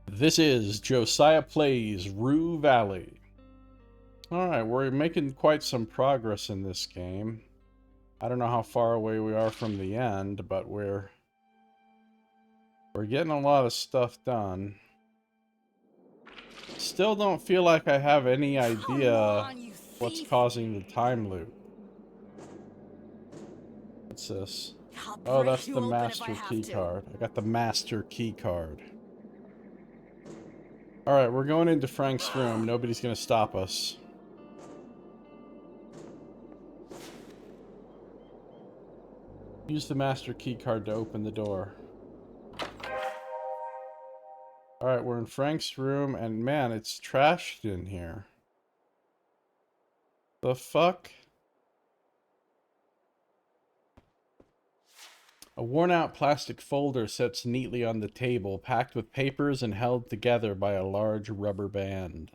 This is Josiah Plays Rue Valley. Alright, we're making quite some progress in this game. I don't know how far away we are from the end, but we're getting a lot of stuff done. Still don't feel like I have any idea what's causing the time loop. What's this? Oh, that's the master key card. I got the master key card. Alright, we're going into Frank's room. Nobody's gonna stop us. Use the master key card to open the door. Alright, we're in Frank's room, and man, it's trashed in here. The fuck? A worn-out plastic folder sits neatly on the table, packed with papers and held together by a large rubber band.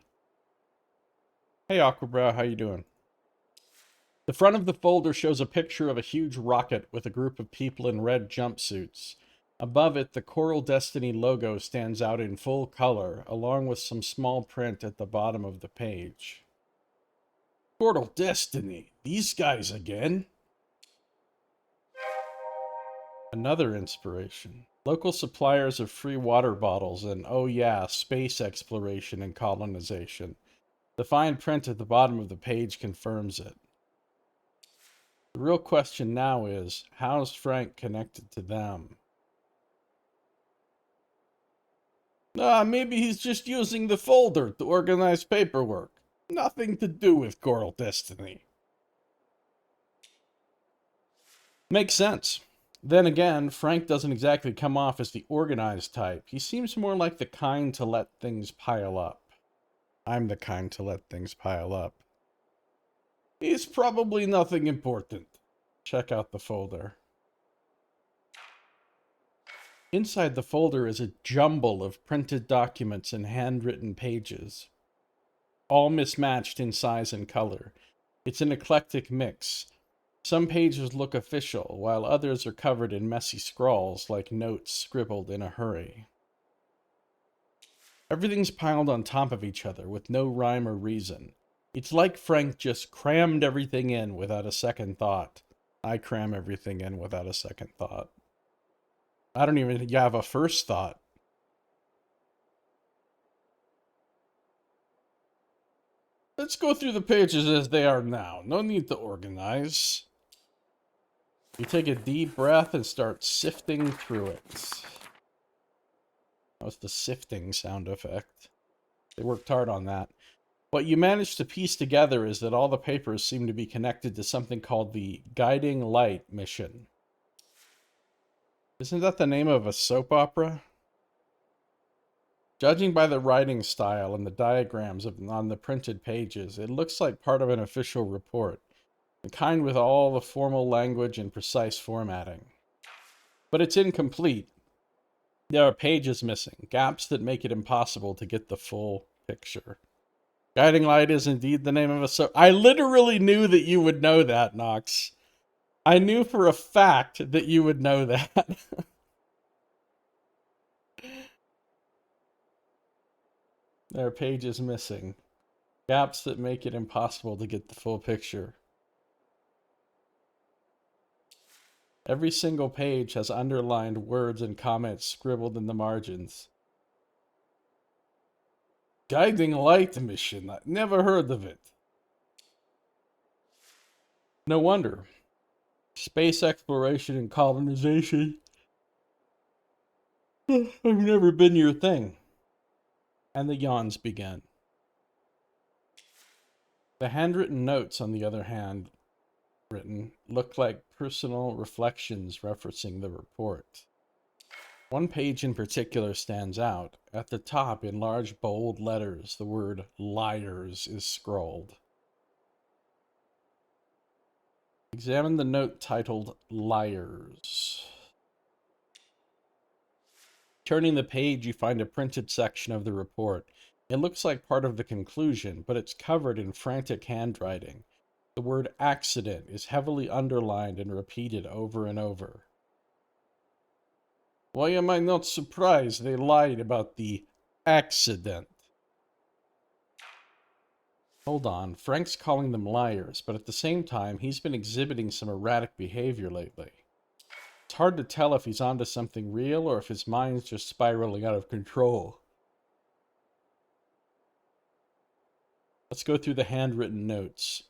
Hey, Aquabrow, how you doing? The front of the folder shows a picture of a huge rocket with a group of people in red jumpsuits. Above it, the Coral Destiny logo stands out in full color, along with some small print at the bottom of the page. Coral Destiny? These guys again? Another inspiration. Local suppliers of free water bottles and, oh yeah, space exploration and colonization. The fine print at the bottom of the page confirms it. The real question now is, how's Frank connected to them? Maybe he's just using the folder to organize paperwork. Nothing to do with Coral Destiny. Makes sense. Then again, Frank doesn't exactly come off as the organized type. He seems more like the kind to let things pile up. I'm the kind to let things pile up. He's probably nothing important. Check out the folder. Inside the folder is a jumble of printed documents and handwritten pages, all mismatched in size and color. It's an eclectic mix. Some pages look official, while others are covered in messy scrawls like notes scribbled in a hurry. Everything's piled on top of each other with no rhyme or reason. It's like Frank just crammed everything in without a second thought. I cram everything in without a second thought. I don't even have a first thought. Let's go through the pages as they are now. No need to organize. You take a deep breath and start sifting through it. That was the sifting sound effect. They worked hard on that. What you manage to piece together is that all the papers seem to be connected to something called the Guiding Light mission. Isn't that the name of a soap opera? Judging by the writing style and the diagrams on the printed pages, it looks like part of an official report, the kind with all the formal language and precise formatting. But it's incomplete. There are pages missing, gaps that make it impossible to get the full picture. Guiding Light is indeed the name of a soap. I literally knew that you would know that, Nox. I knew for a fact that you would know that. There are pages missing. Gaps that make it impossible to get the full picture. Every single page has underlined words and comments scribbled in the margins. Guiding Light mission. I never heard of it. No wonder. Space exploration and colonization. I've never been your thing. And the yawns began. The handwritten notes, on the other hand, look like personal reflections referencing the report. One page in particular stands out. At the top, in large bold letters, the word liars is scrawled. Examine the note titled Liars. Turning the page, you find a printed section of the report. It looks like part of the conclusion, but it's covered in frantic handwriting. The word accident is heavily underlined and repeated over and over. Why am I not surprised they lied about the accident. Hold on, Frank's calling them liars, but at the same time, he's been exhibiting some erratic behavior lately. It's hard to tell if he's onto something real or if his mind's just spiraling out of control. Let's go through the handwritten notes.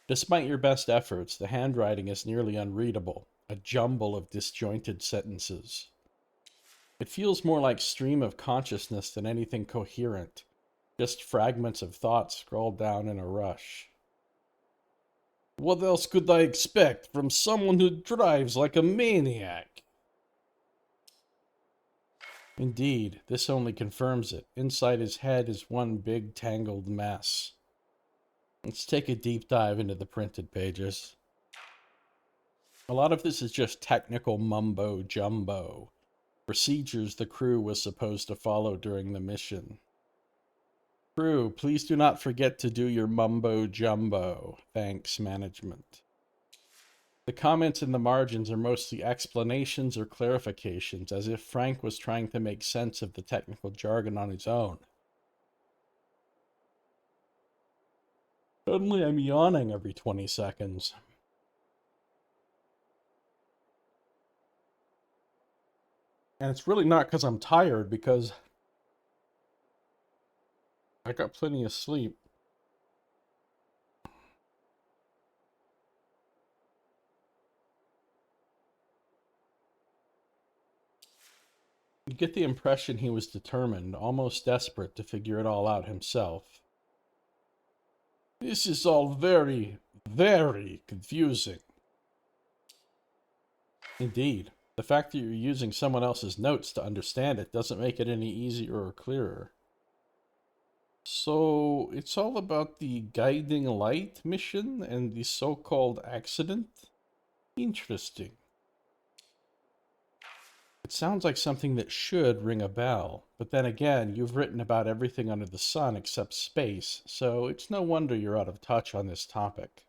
Despite your best efforts, the handwriting is nearly unreadable, a jumble of disjointed sentences. It feels more like stream of consciousness than anything coherent, just fragments of thoughts scrawled down in a rush. What else could I expect from someone who drives like a maniac? Indeed, this only confirms it. Inside his head is one big tangled mess. Let's take a deep dive into the printed pages. A lot of this is just technical mumbo-jumbo. Procedures the crew was supposed to follow during the mission. Crew, please do not forget to do your mumbo-jumbo. Thanks, management. The comments in the margins are mostly explanations or clarifications, as if Frank was trying to make sense of the technical jargon on his own. Suddenly I'm yawning every 20 seconds. And it's really not because I'm tired, because I got plenty of sleep. You get the impression he was determined, almost desperate to figure it all out himself. This is all very, very confusing. Indeed. The fact that you're using someone else's notes to understand it doesn't make it any easier or clearer. So, it's all about the guiding light mission and the so-called accident? Interesting. It sounds like something that should ring a bell, but then again, you've written about everything under the sun except space, so it's no wonder you're out of touch on this topic.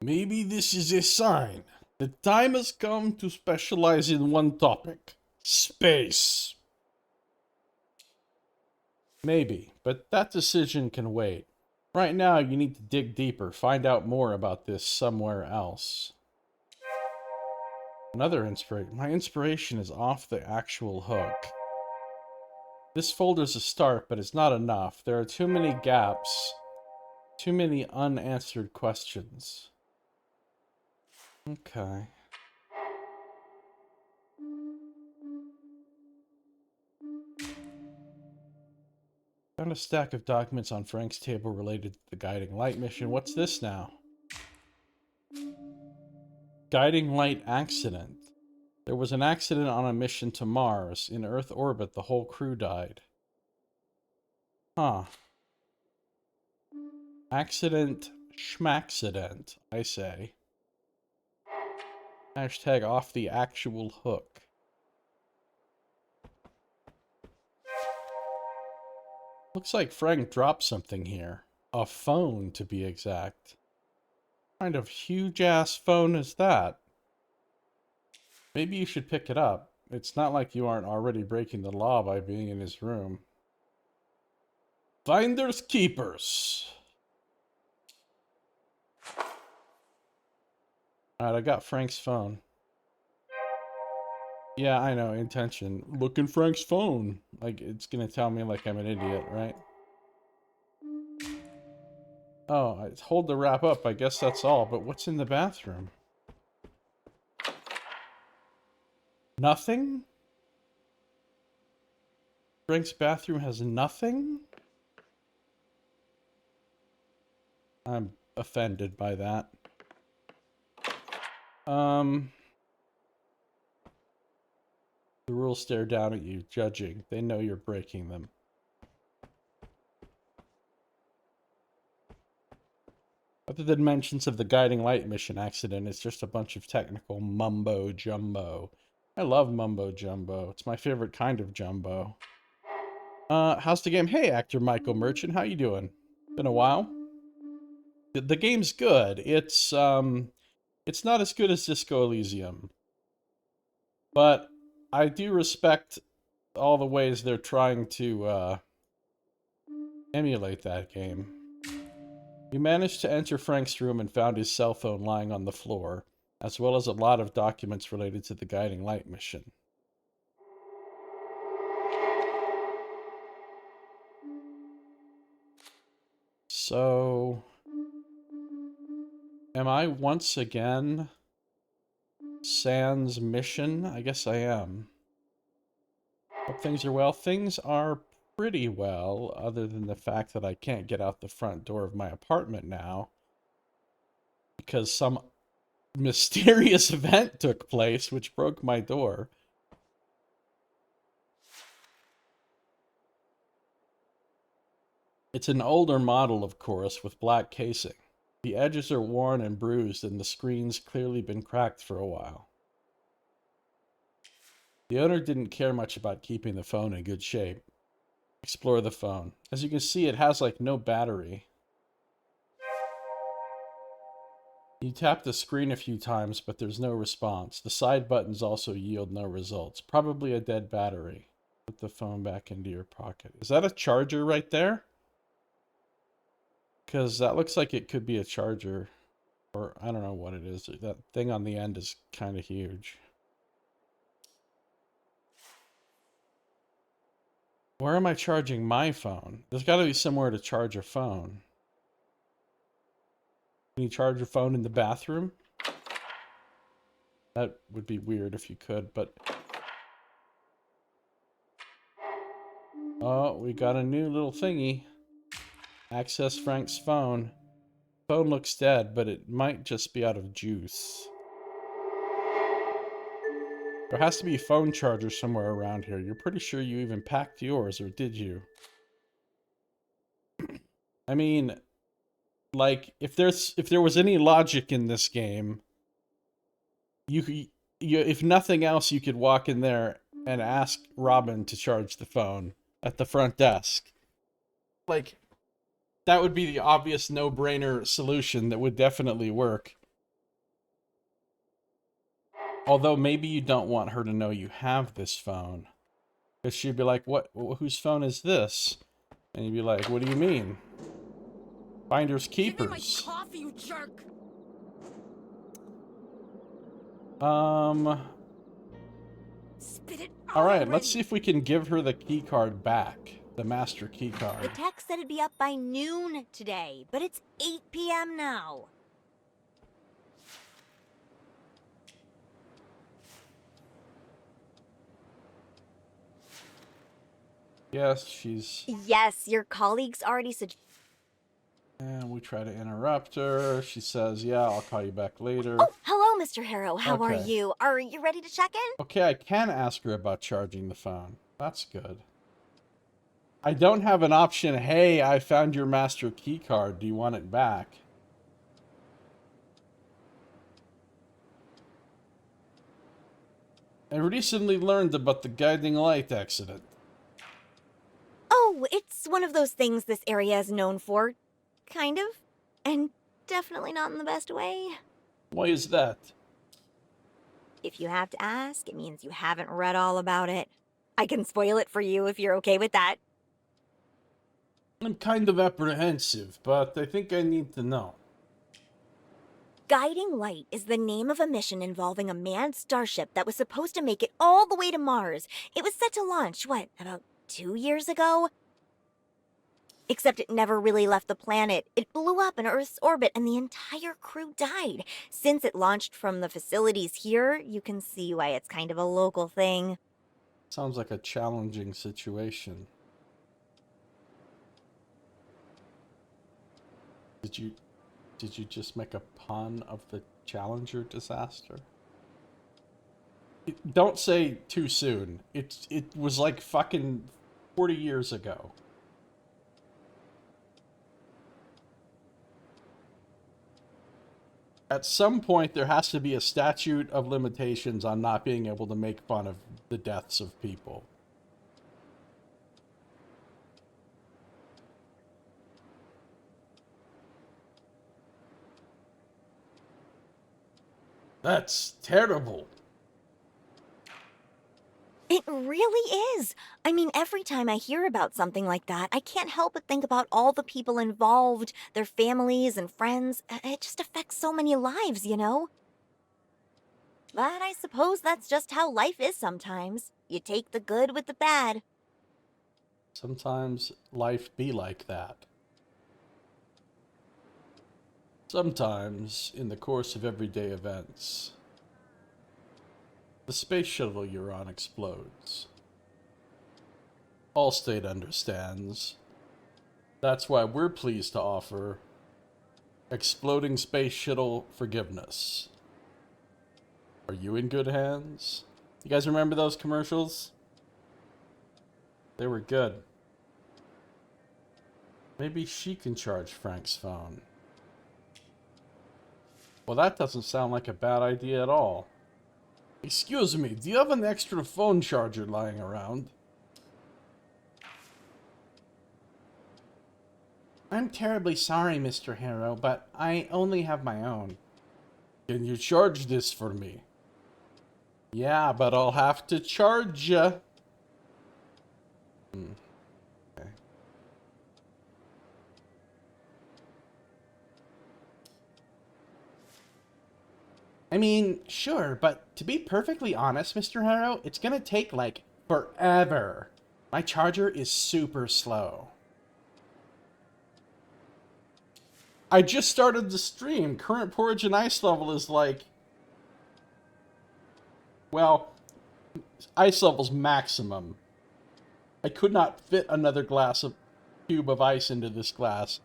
Maybe this is a sign. The time has come to specialize in one topic. Space. Maybe, but that decision can wait. Right now, you need to dig deeper, find out more about this somewhere else. Another inspiration. My inspiration is off the actual hook. This folder's a start, but it's not enough. There are too many gaps. Too many unanswered questions. Okay. Found a stack of documents on Frank's table related to the guiding light mission. What's this now? Guiding light accident. There was an accident on a mission to Mars. In Earth orbit, the whole crew died. Huh. Accident schmacksident, I say. Hashtag off the actual hook. Looks like Frank dropped something here. A phone, to be exact. What kind of huge-ass phone is that? Maybe you should pick it up. It's not like you aren't already breaking the law by being in his room. Finders keepers. Alright, I got Frank's phone. Yeah, I know, intention. Look in Frank's phone. Like, it's gonna tell me like I'm an idiot, right? Oh, I hold the wrap up. I guess that's all. But what's in the bathroom? Nothing? Frank's bathroom has nothing? I'm offended by that. The rules stare down at you, judging. They know you're breaking them. Other than mentions of the guiding light mission accident, it's just a bunch of technical mumbo-jumbo. I love mumbo-jumbo. It's my favorite kind of jumbo. How's the game? Hey, actor Michael Merchant, how you doing? Been a while? The game's good. It's not as good as Disco Elysium. But I do respect all the ways they're trying to emulate that game. You managed to enter Frank's room and found his cell phone lying on the floor, as well as a lot of documents related to the guiding light mission. So, am I once again sans mission? I guess I am. Hope things are well. Things are pretty well, other than the fact that I can't get out the front door of my apartment now because some mysterious event took place which broke my door. It's an older model, of course, with black casing. The edges are worn and bruised, and the screen's clearly been cracked for a while. The owner didn't care much about keeping the phone in good shape. Explore the phone. As you can see, it has like no battery. You tap the screen a few times, but there's no response. The side buttons also yield no results. Probably a dead battery. Put the phone back into your pocket. Is that a charger right there? Because that looks like it could be a charger. Or I don't know what it is. That thing on the end is kind of huge. Where am I charging my phone? There's got to be somewhere to charge a phone. Can you charge your phone in the bathroom? That would be weird if you could, but... Oh, we got a new little thingy. Access Frank's phone. Phone looks dead, but it might just be out of juice. There has to be a phone charger somewhere around here. You're pretty sure you even packed yours, or did you? I mean, like, if there was any logic in this game, you if nothing else, you could walk in there and ask Robin to charge the phone at the front desk. Like, that would be the obvious no-brainer solution that would definitely work. Although maybe you don't want her to know you have this phone. Because she'd be like, what? Whose phone is this? And you'd be like, what do you mean? Finders keepers. Give me my coffee, you jerk. Spit it out Alright, already. let's see if we can give her the key card back. The master key card. The text said it'd be up by noon today, but it's 8 p.m. now. Yes, she's... Yes, your colleagues already suggested. And we try to interrupt her. She says, yeah, I'll call you back later. Oh, hello, Mr. Harrow. How are Okay. you? Are you ready to check in? Okay, I can ask her about charging the phone. That's good. I don't have an option, hey, I found your master key card. Do you want it back? I recently learned about the guiding light accident. Oh, it's one of those things this area is known for. Kind of. And definitely not in the best way. Why is that? If you have to ask, it means you haven't read all about it. I can spoil it for you if you're okay with that. I'm kind of apprehensive, but I think I need to know. Guiding Light is the name of a mission involving a manned starship that was supposed to make it all the way to Mars. It was set to launch, about 2 years ago? Except it never really left the planet. It blew up in Earth's orbit and the entire crew died. Since it launched from the facilities here, you can see why it's kind of a local thing. Sounds like a challenging situation. Did you just make a pun of the Challenger disaster? Don't say too soon. It was like fucking 40 years ago. At some point, there has to be a statute of limitations on not being able to make fun of the deaths of people. That's terrible. It really is. I mean, every time I hear about something like that, I can't help but think about all the people involved, their families and friends. It just affects so many lives, you know? But I suppose that's just how life is sometimes. You take the good with the bad. Sometimes life be like that. Sometimes, in the course of everyday events, the space shuttle you're on explodes. Allstate understands. That's why we're pleased to offer Exploding Space Shuttle Forgiveness. Are you in good hands? You guys remember those commercials? They were good. Maybe she can charge Frank's phone. Well, that doesn't sound like a bad idea at all. Excuse me, do you have an extra phone charger lying around? I'm terribly sorry, Mr. Harrow, but I only have my own. Can you charge this for me? Yeah, but I'll have to charge ya. Okay. I mean, sure, but to be perfectly honest, Mr. Harrow, it's gonna take, like, forever. My charger is super slow. I just started the stream. Current porridge and ice level is like... Well, ice level's maximum. I could not fit another cube of ice into this glass.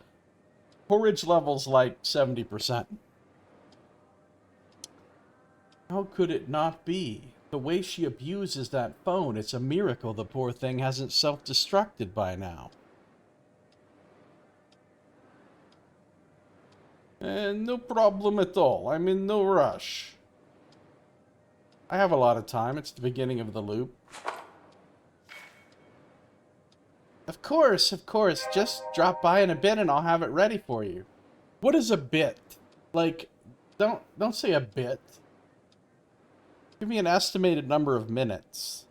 Porridge level's like 70%. How could it not be? The way she abuses that phone, it's a miracle the poor thing hasn't self-destructed by now. No problem at all. I'm in no rush. I have a lot of time. It's the beginning of the loop. Of course, of course. Just drop by in a bit and I'll have it ready for you. What is a bit? Like, don't say a bit. Give me an estimated number of minutes.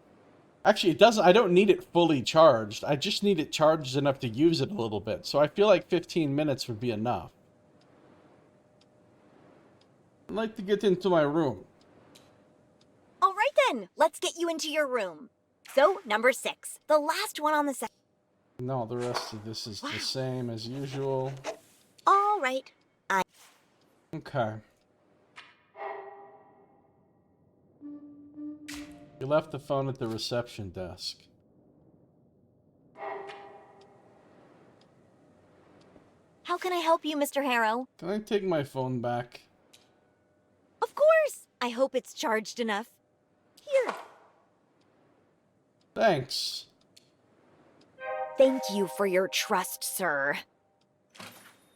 Actually, it doesn't. I don't need it fully charged. I just need it charged enough to use it a little bit. So I feel like 15 minutes would be enough. I'd like to get into my room. All right then, let's get you into your room. So, number 6, the last one on the set. No, the rest of this is the same as usual. All right. Okay. You left the phone at the reception desk. How can I help you, Mr. Harrow? Can I take my phone back? Of course! I hope it's charged enough. Here. Thanks. Thank you for your trust, sir.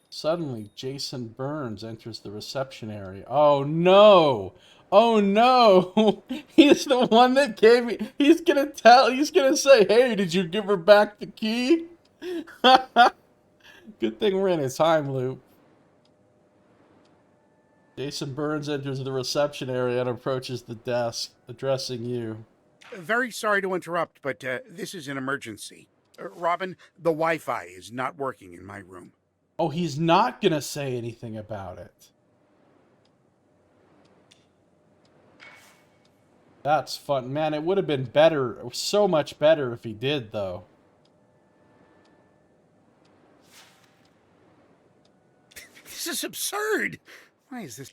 Suddenly, Jason Burns enters the reception area. Oh no! Oh no! He's the one that gave me... He's gonna say, hey, did you give her back the key? Good thing we're in a time loop. Jason Burns enters the reception area and approaches the desk, addressing you. Very sorry to interrupt, but this is an emergency. Robin, the Wi-Fi is not working in my room. Oh, he's not gonna say anything about it. That's fun. Man, it would have been better, so much better if he did, though. This is absurd! Why is this?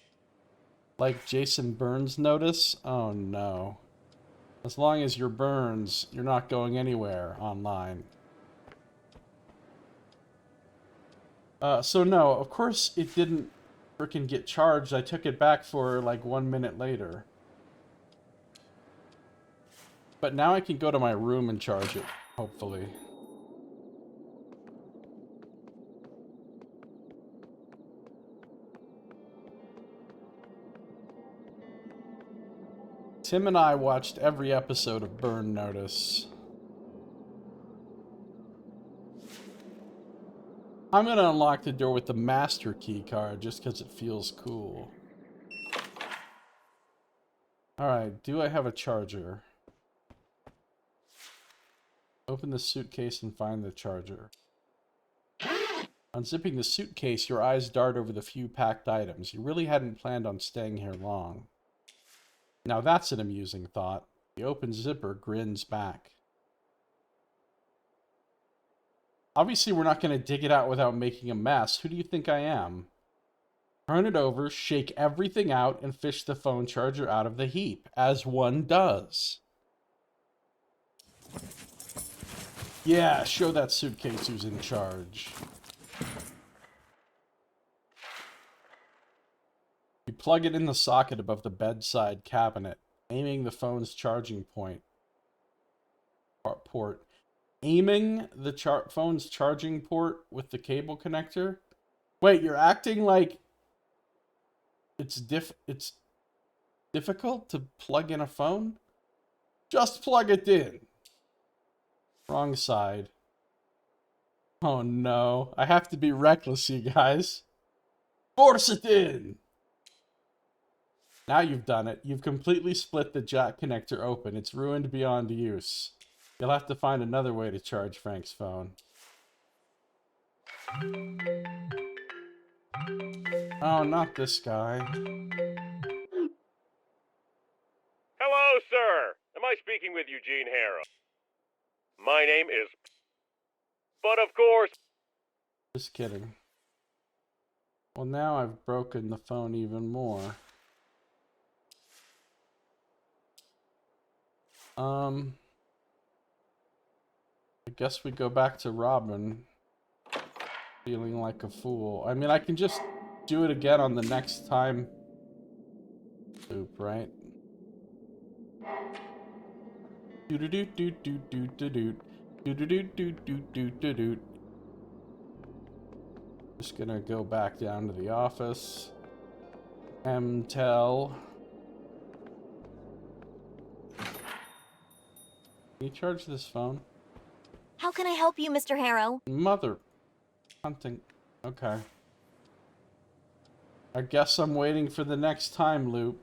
Like Jason Burns notice? Oh no. As long as you're Burns, you're not going anywhere online. So no, of course it didn't frickin' get charged. I took it back for like 1 minute later. But now I can go to my room and charge it, hopefully. Tim and I watched every episode of Burn Notice. I'm gonna unlock the door with the master key card just because it feels cool. Alright, do I have a charger? Open the suitcase and find the charger. Unzipping the suitcase, your eyes dart over the few packed items. You really hadn't planned on staying here long. Now that's an amusing thought. The open zipper grins back. Obviously, we're not going to dig it out without making a mess. Who do you think I am? Turn it over, shake everything out, and fish the phone charger out of the heap, as one does. Yeah, show that suitcase who's in charge. You plug it in the socket above the bedside cabinet, aiming the phone's charging port. Aiming the phone's charging port with the cable connector? Wait, you're acting like it's difficult to plug in a phone? Just plug it in. Wrong side. Oh no, I have to be reckless, you guys. Force it in! Now you've done it. You've completely split the jack connector open. It's ruined beyond use. You'll have to find another way to charge Frank's phone. Oh, not this guy. Hello, sir. Am I speaking with Eugene Harrow? My name is... But of course... Just kidding. Well, now I've broken the phone even more. I guess we go back to Robin. Feeling like a fool. I mean, I can just do it again on the next time loop, right? Just gonna go back down to the office. Tell. Can you charge this phone? How can I help you, Mr. Harrow? Mother. Hunting. Okay. I guess I'm waiting for the next time loop.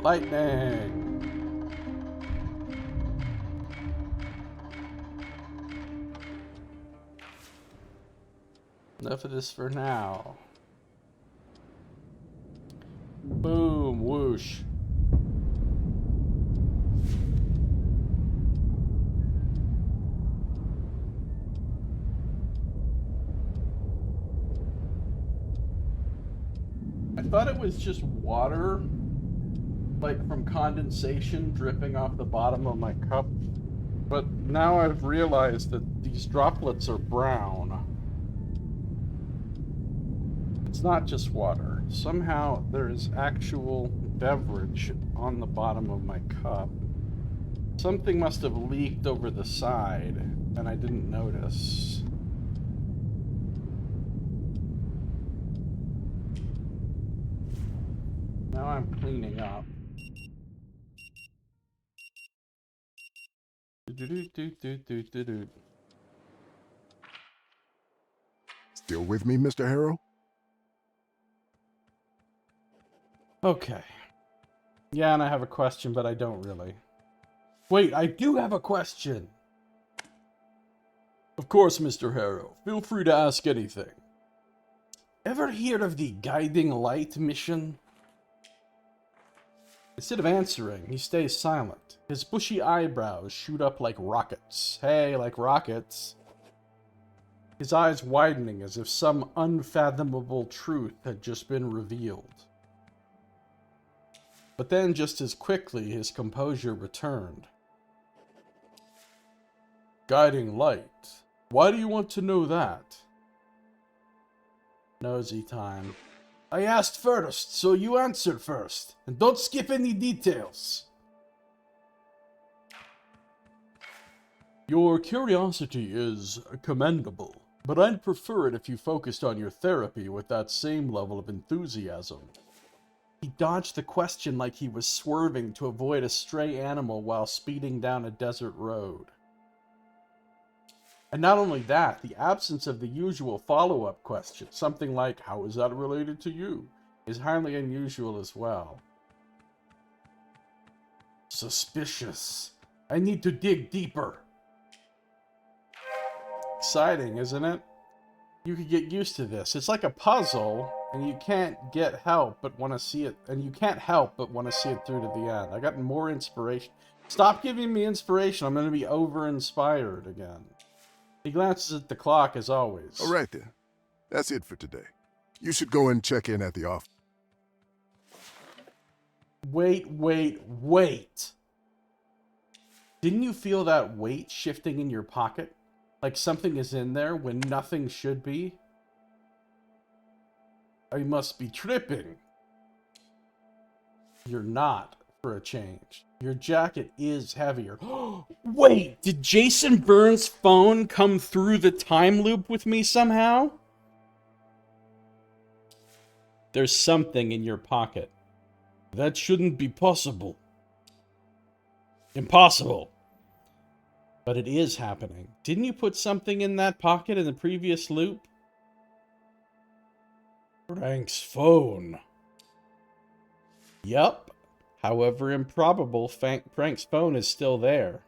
Lightning! Enough of this for now. Boom, whoosh. I thought it was just water, like from condensation dripping off the bottom of my cup, but now I've realized that these droplets are brown. It's not just water. Somehow there is actual beverage on the bottom of my cup. Something must have leaked over the side, and I didn't notice. Now I'm cleaning up. Still with me, Mr. Harrow? Okay. Yeah, and I have a question, but I don't really. Wait, I do have a question! Of course, Mr. Harrow. Feel free to ask anything. Ever hear of the guiding light mission? Instead of answering, he stays silent. His bushy eyebrows shoot up like rockets. Hey, like rockets. His eyes widening as if some unfathomable truth had just been revealed. But then, just as quickly, his composure returned. Guiding light. Why do you want to know that? Nosy time. I asked first, so you answered first. And don't skip any details. Your curiosity is commendable, but I'd prefer it if you focused on your therapy with that same level of enthusiasm. He dodged the question like he was swerving to avoid a stray animal while speeding down a desert road. And not only that, the absence of the usual follow-up question, something like, how is that related to you, is highly unusual as well. Suspicious. I need to dig deeper. Exciting, isn't it? You could get used to this. It's like a puzzle, and you can't get help but want to see it, and you can't help but want to see it through to the end. I got more inspiration. Stop giving me inspiration. I'm going to be over-inspired again. He glances at the clock as always. All right then. That's it for today. You should go and check in at the office. Wait. Didn't you feel that weight shifting in your pocket? Like something is in there when nothing should be? I must be tripping. You're not, for a change. Your jacket is heavier. Wait, did Jason Bourne's phone come through the time loop with me somehow? There's something in your pocket. That shouldn't be possible. Impossible. But it is happening. Didn't you put something in that pocket in the previous loop? Frank's phone. Yup. However improbable, Frank's phone is still there.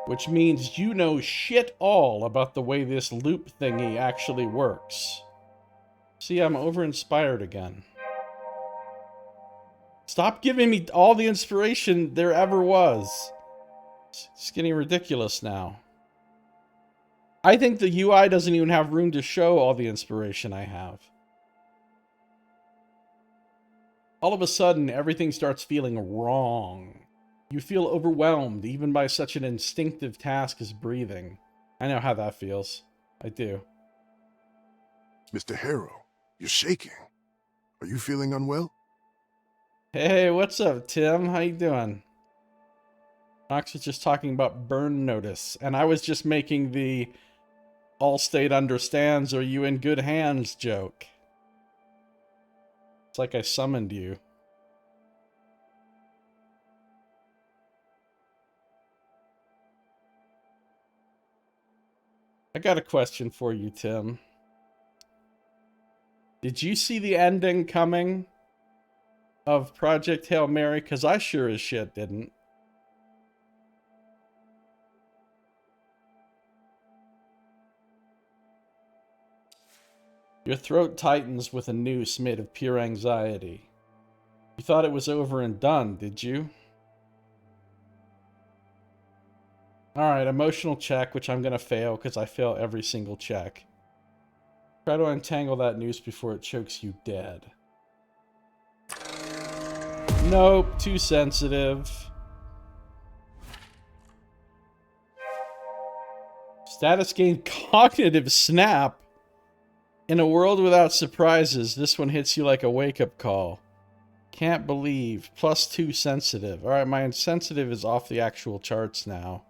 Which means you know shit all about the way this loop thingy actually works. See, I'm over-inspired again. Stop giving me all the inspiration there ever was. It's getting ridiculous now. I think the UI doesn't even have room to show all the inspiration I have. All of a sudden, everything starts feeling wrong. You feel overwhelmed, even by such an instinctive task as breathing. I know how that feels. I do. Mr. Harrow, you're shaking. Are you feeling unwell? Hey, what's up, Tim? How you doing? Knox was just talking about burn notice, and I was just making the Allstate understands, are you in good hands joke. It's like I summoned you. I got a question for you, Tim. Did you see the ending coming of Project Hail Mary? Because I sure as shit didn't. Your throat tightens with a noose made of pure anxiety. You thought it was over and done, did you? Alright, emotional check, which I'm gonna fail because I fail every single check. Try to untangle that noose before it chokes you dead. Nope, too sensitive. Status gain cognitive snap. In a world without surprises, this one hits you like a wake-up call. Can't believe. +2 sensitive. Alright, my insensitive is off the actual charts now.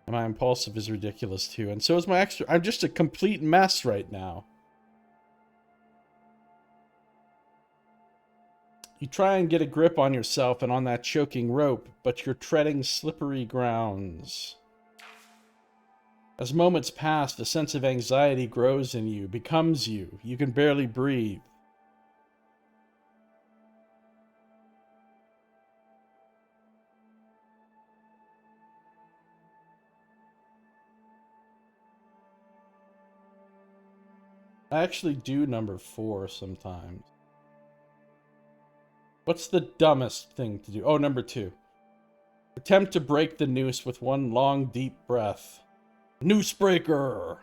And my impulsive is ridiculous too. And so is my extra... I'm just a complete mess right now. You try and get a grip on yourself and on that choking rope, but you're treading slippery grounds. As moments pass, a sense of anxiety grows in you, becomes you. You can barely breathe. I actually do number 4 sometimes. What's the dumbest thing to do? Oh, number 2. Attempt to break the noose with one long, deep breath. Noose breaker!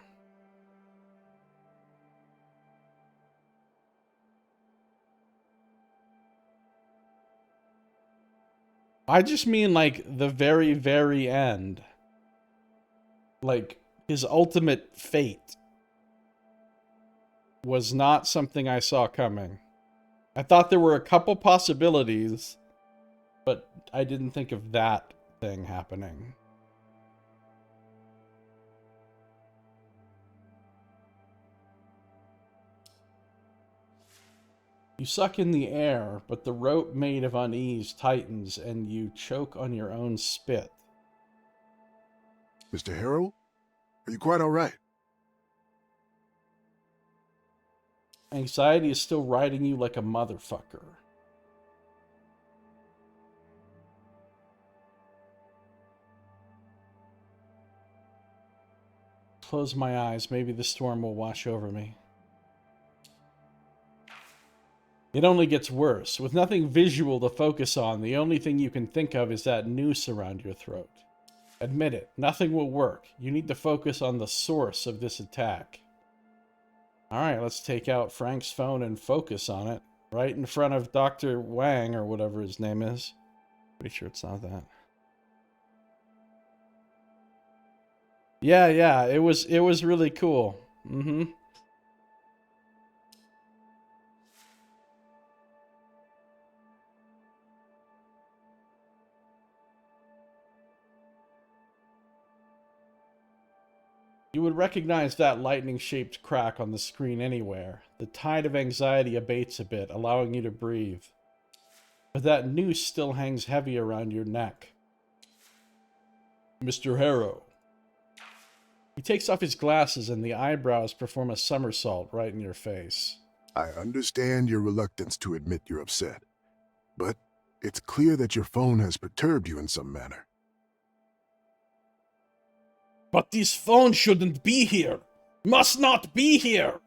I just mean, like, the very, very end. Like, his ultimate fate was not something I saw coming. I thought there were a couple possibilities, but I didn't think of that thing happening. You suck in the air, but the rope made of unease tightens and you choke on your own spit. Mr. Harrow, are you quite all right? Anxiety is still riding you like a motherfucker. Close my eyes. Maybe the storm will wash over me. It only gets worse. With nothing visual to focus on, the only thing you can think of is that noose around your throat. Admit it, nothing will work. You need to focus on the source of this attack. Alright, let's take out Frank's phone and focus on it. Right in front of Dr. Wang, or whatever his name is. Pretty sure it's not that. Yeah, it was really cool. Mm-hmm. You would recognize that lightning-shaped crack on the screen anywhere. The tide of anxiety abates a bit, allowing you to breathe. But that noose still hangs heavy around your neck. Mr. Harrow. He takes off his glasses and the eyebrows perform a somersault right in your face. I understand your reluctance to admit you're upset, but it's clear that your phone has perturbed you in some manner. But this phone shouldn't be here. Must not be here.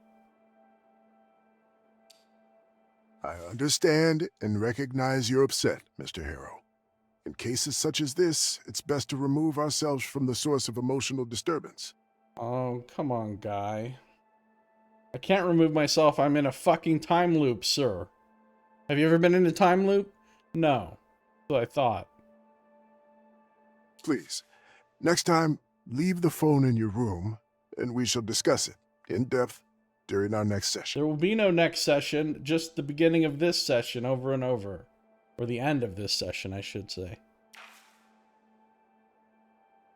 I understand and recognize you're upset, Mr. Harrow. In cases such as this, it's best to remove ourselves from the source of emotional disturbance. Oh, come on, guy. I can't remove myself. I'm in a fucking time loop, sir. Have you ever been in a time loop? No. That's what I thought. Please, next time, leave the phone in your room, and we shall discuss it in depth during our next session. There will be no next session, just the beginning of this session over and over. Or the end of this session, I should say.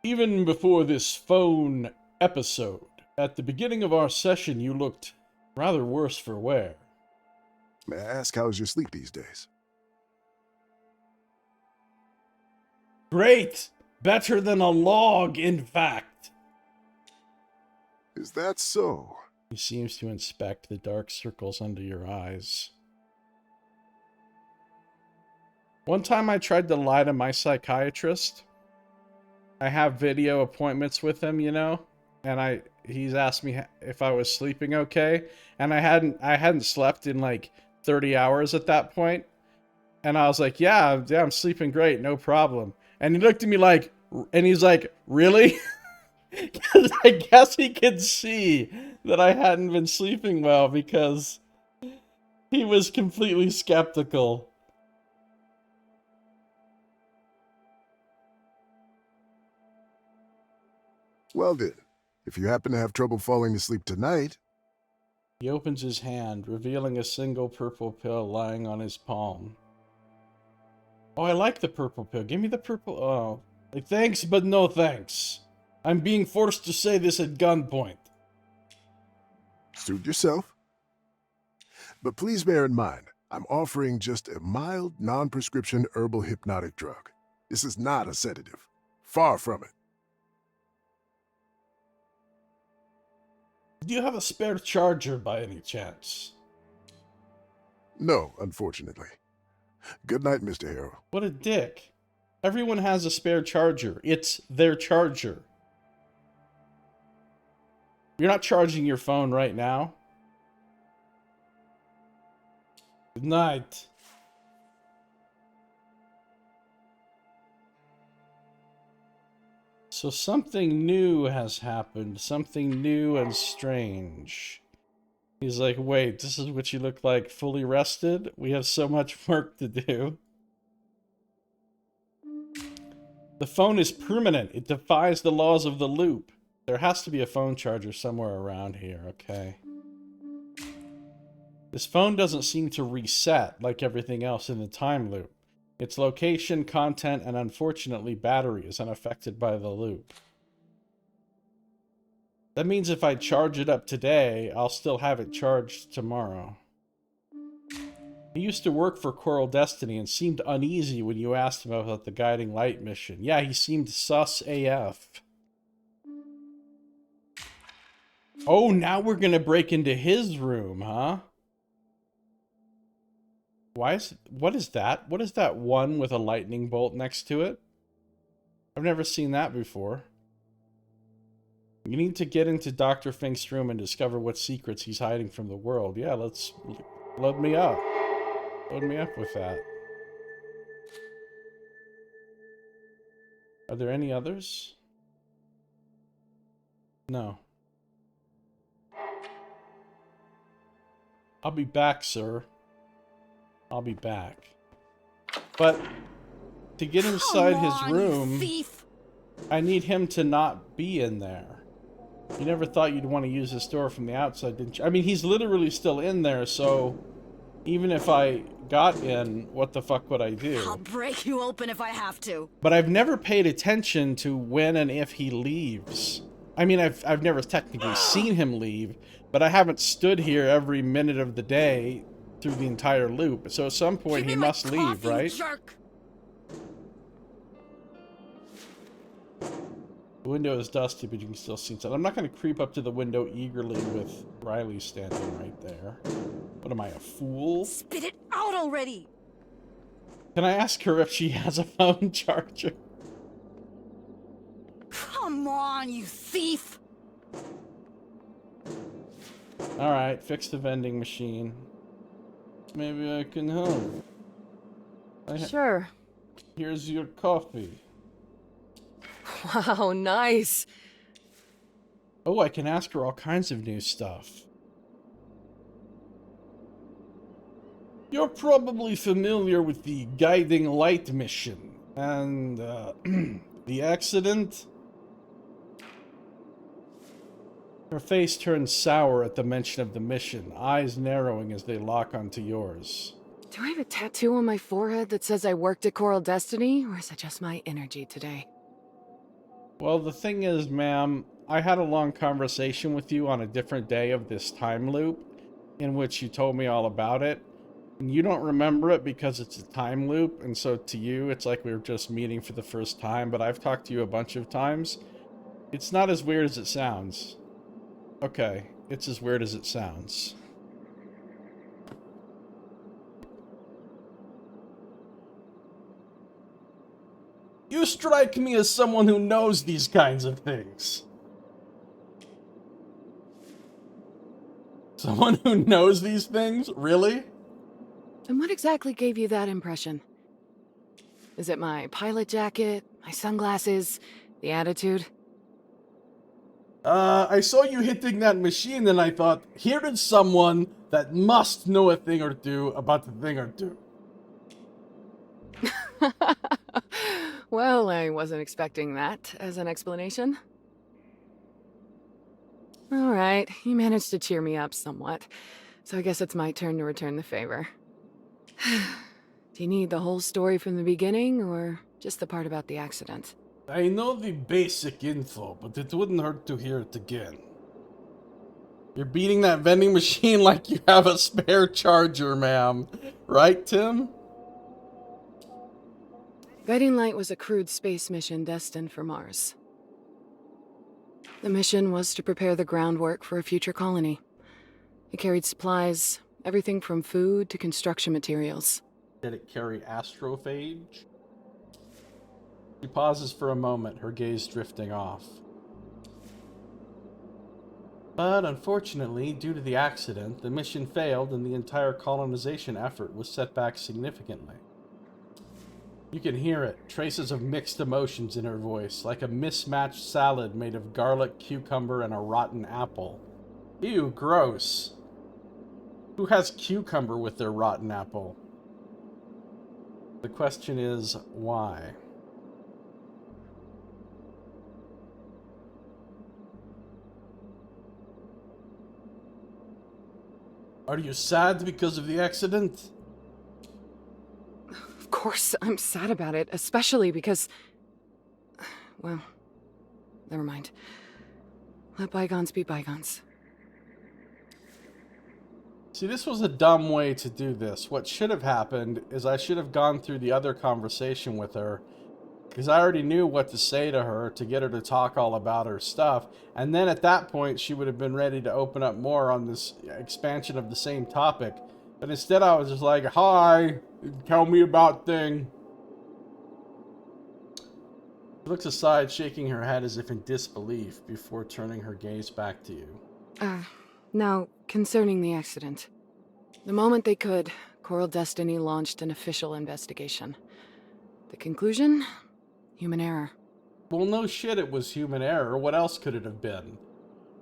Even before this phone episode, at the beginning of our session, you looked rather worse for wear. May I ask, how's your sleep these days? Great! Better than a log, in fact. Is that so? He seems to inspect the dark circles under your eyes. One time I tried to lie to my psychiatrist. I have video appointments with him, you know, and he's asked me if I was sleeping okay, and I hadn't slept in like 30 hours at that point. And I was like, yeah, I'm sleeping great, no problem. And he looked at me like, and he's like, really? Because I guess he could see that I hadn't been sleeping well because he was completely skeptical. Well then, if you happen to have trouble falling asleep tonight... He opens his hand, revealing a single purple pill lying on his palm. Oh, I like the purple pill. Give me the purple... Oh. Like, thanks, but no thanks. I'm being forced to say this at gunpoint. Suit yourself. But please bear in mind, I'm offering just a mild, non-prescription herbal hypnotic drug. This is not a sedative. Far from it. Do you have a spare charger by any chance? No, unfortunately. Good night, Mr. Harrow. What a dick. Everyone has a spare charger. It's their charger. You're not charging your phone right now. Good night. So something new has happened. Something new and strange. He's like, wait, this is what you look like fully rested? We have so much work to do. The phone is permanent. It defies the laws of the loop. There has to be a phone charger somewhere around here, okay. This phone doesn't seem to reset like everything else in the time loop. Its location, content, and unfortunately battery is unaffected by the loop. That means if I charge it up today, I'll still have it charged tomorrow. He used to work for Coral Destiny and seemed uneasy when you asked him about the guiding light mission. Yeah, he seemed sus AF. Oh, now we're gonna break into his room, huh? What is that? What is that one with a lightning bolt next to it? I've never seen that before. You need to get into Dr. Fink's room and discover what secrets he's hiding from the world. Yeah, let's load me up. Load me up with that. Are there any others? No. I'll be back, sir. I'll be back. But to get inside his room, I need him to not be in there. You never thought you'd want to use his door from the outside, didn't you? I mean, he's literally still in there, so even if I got in, what the fuck would I do? I'll break you open if I have to. But I've never paid attention to when and if he leaves. I mean, I've never technically seen him leave, but I haven't stood here every minute of the day through the entire loop. So at some point he must leave, right? Jerk. The window is dusty, but you can still see inside. I'm not going to creep up to the window eagerly with Riley standing right there. What am I, a fool? Spit it out already. Can I ask her if she has a phone charger? Come on, you thief. Alright, fix the vending machine. Maybe I can help. Sure. Here's your coffee. Wow, nice. Oh, I can ask her all kinds of new stuff. You're probably familiar with the guiding light mission and the accident. Her face turns sour at the mention of the mission, eyes narrowing as they lock onto yours. Do I have a tattoo on my forehead that says I worked at Coral Destiny, or is it just my energy today? Well, the thing is, ma'am, I had a long conversation with you on a different day of this time loop, in which you told me all about it. And you don't remember it because it's a time loop, and so to you, it's like we were just meeting for the first time, but I've talked to you a bunch of times. It's not as weird as it sounds. Okay, it's as weird as it sounds. You strike me as someone who knows these kinds of things. Someone who knows these things? Really? And what exactly gave you that impression? Is it my pilot jacket, my sunglasses, the attitude? I saw you hitting that machine and I thought, here is someone that must know a thing or two about the thing or two. Well, I wasn't expecting that as an explanation. All right, you managed to cheer me up somewhat, so I guess it's my turn to return the favor. Do you need the whole story from the beginning, or just the part about the accident? I know the basic info, but it wouldn't hurt to hear it again. You're beating that vending machine like you have a spare charger, ma'am. Right, Tim? Guiding Light was a crewed space mission destined for Mars. The mission was to prepare the groundwork for a future colony. It carried supplies, everything from food to construction materials. Did it carry astrophage? She pauses for a moment, her gaze drifting off. But unfortunately, due to the accident, the mission failed and the entire colonization effort was set back significantly. You can hear it, traces of mixed emotions in her voice, like a mismatched salad made of garlic, cucumber, and a rotten apple. Ew, gross. Who has cucumber with their rotten apple? The question is, why? Are you sad because of the accident? Of course, I'm sad about it, especially because... Well, never mind. Let bygones be bygones. See, this was a dumb way to do this. What should have happened is I should have gone through the other conversation with her, because I already knew what to say to her to get her to talk all about her stuff. And then at that point, she would have been ready to open up more on this expansion of the same topic. But instead, I was just like, hi, tell me about thing. She looks aside, shaking her head as if in disbelief before turning her gaze back to you. Now, concerning the accident. The moment they could, Coral Destiny launched an official investigation. The conclusion? Human error. Well, no shit, it was human error. What else could it have been?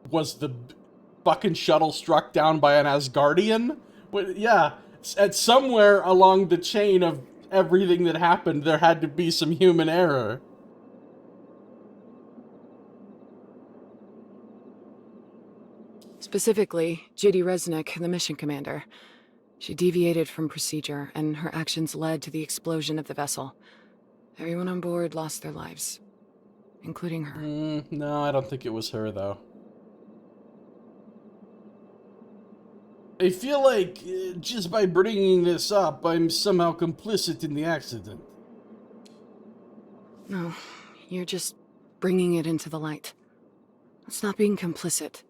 Was the fucking shuttle struck down by an Asgardian? Well, yeah, at somewhere along the chain of everything that happened, there had to be some human error. Specifically, Judy Resnick, the mission commander. She deviated from procedure, and her actions led to the explosion of the vessel. Everyone on board lost their lives, including her. No, I don't think it was her, though. I feel like, just by bringing this up, I'm somehow complicit in the accident. No, you're just bringing it into the light. It's not being complicit.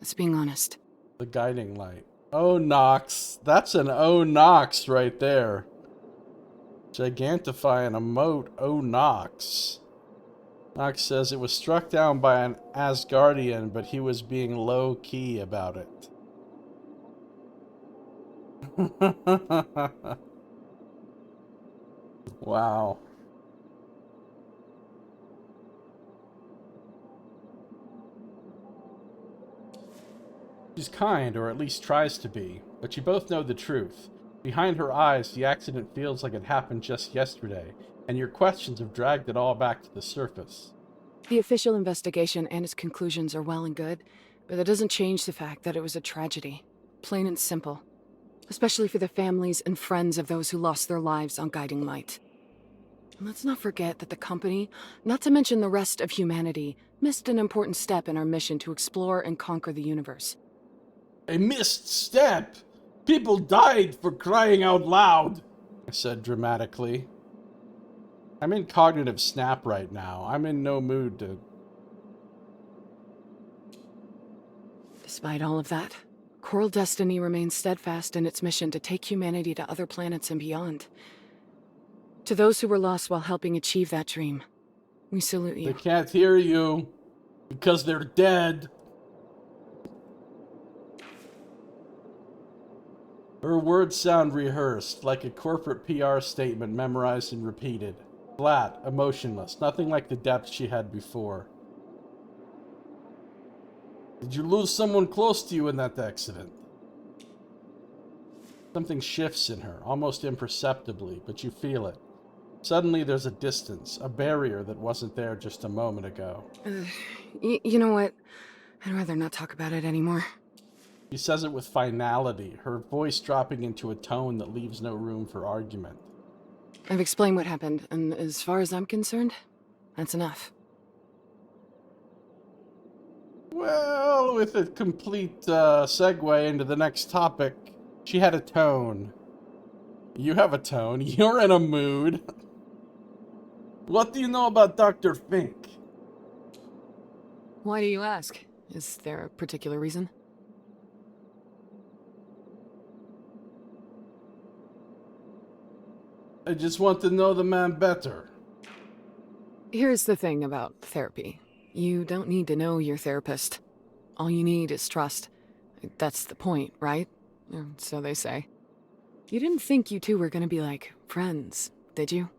It's being honest. The guiding light. Oh, Nox. That's an Oh, Nox right there. Gigantify and emote Oh, Nox. Nox says it was struck down by an Asgardian, but he was being low-key about it. Wow. She's kind, or at least tries to be, but you both know the truth. Behind her eyes, the accident feels like it happened just yesterday, and your questions have dragged it all back to the surface. The official investigation and its conclusions are well and good, but that doesn't change the fact that it was a tragedy. Plain and simple. Especially for the families and friends of those who lost their lives on Guiding Light. And let's not forget that the company, not to mention the rest of humanity, missed an important step in our mission to explore and conquer the universe. A missed step! People died, for crying out loud! I said dramatically. I'm in cognitive snap right now. I'm in no mood to... Despite all of that, Coral Destiny remains steadfast in its mission to take humanity to other planets and beyond. To those who were lost while helping achieve that dream, we salute you. They can't hear you, because they're dead. Her words sound rehearsed, like a corporate PR statement memorized and repeated. Flat, emotionless, nothing like the depth she had before. Did you lose someone close to you in that accident? Something shifts in her, almost imperceptibly, but you feel it. Suddenly there's a distance, a barrier that wasn't there just a moment ago. You know what? I'd rather not talk about it anymore. She says it with finality, her voice dropping into a tone that leaves no room for argument. I've explained what happened, and as far as I'm concerned, that's enough. Well, with a complete segue into the next topic, she had a tone. You have a tone. You're in a mood. What do you know about Dr. Fink? Why do you ask? Is there a particular reason? I just want to know the man better. Here's the thing about therapy. You don't need to know your therapist. All you need is trust. That's the point, right? Or so they say. You didn't think you two were gonna be like friends, did you?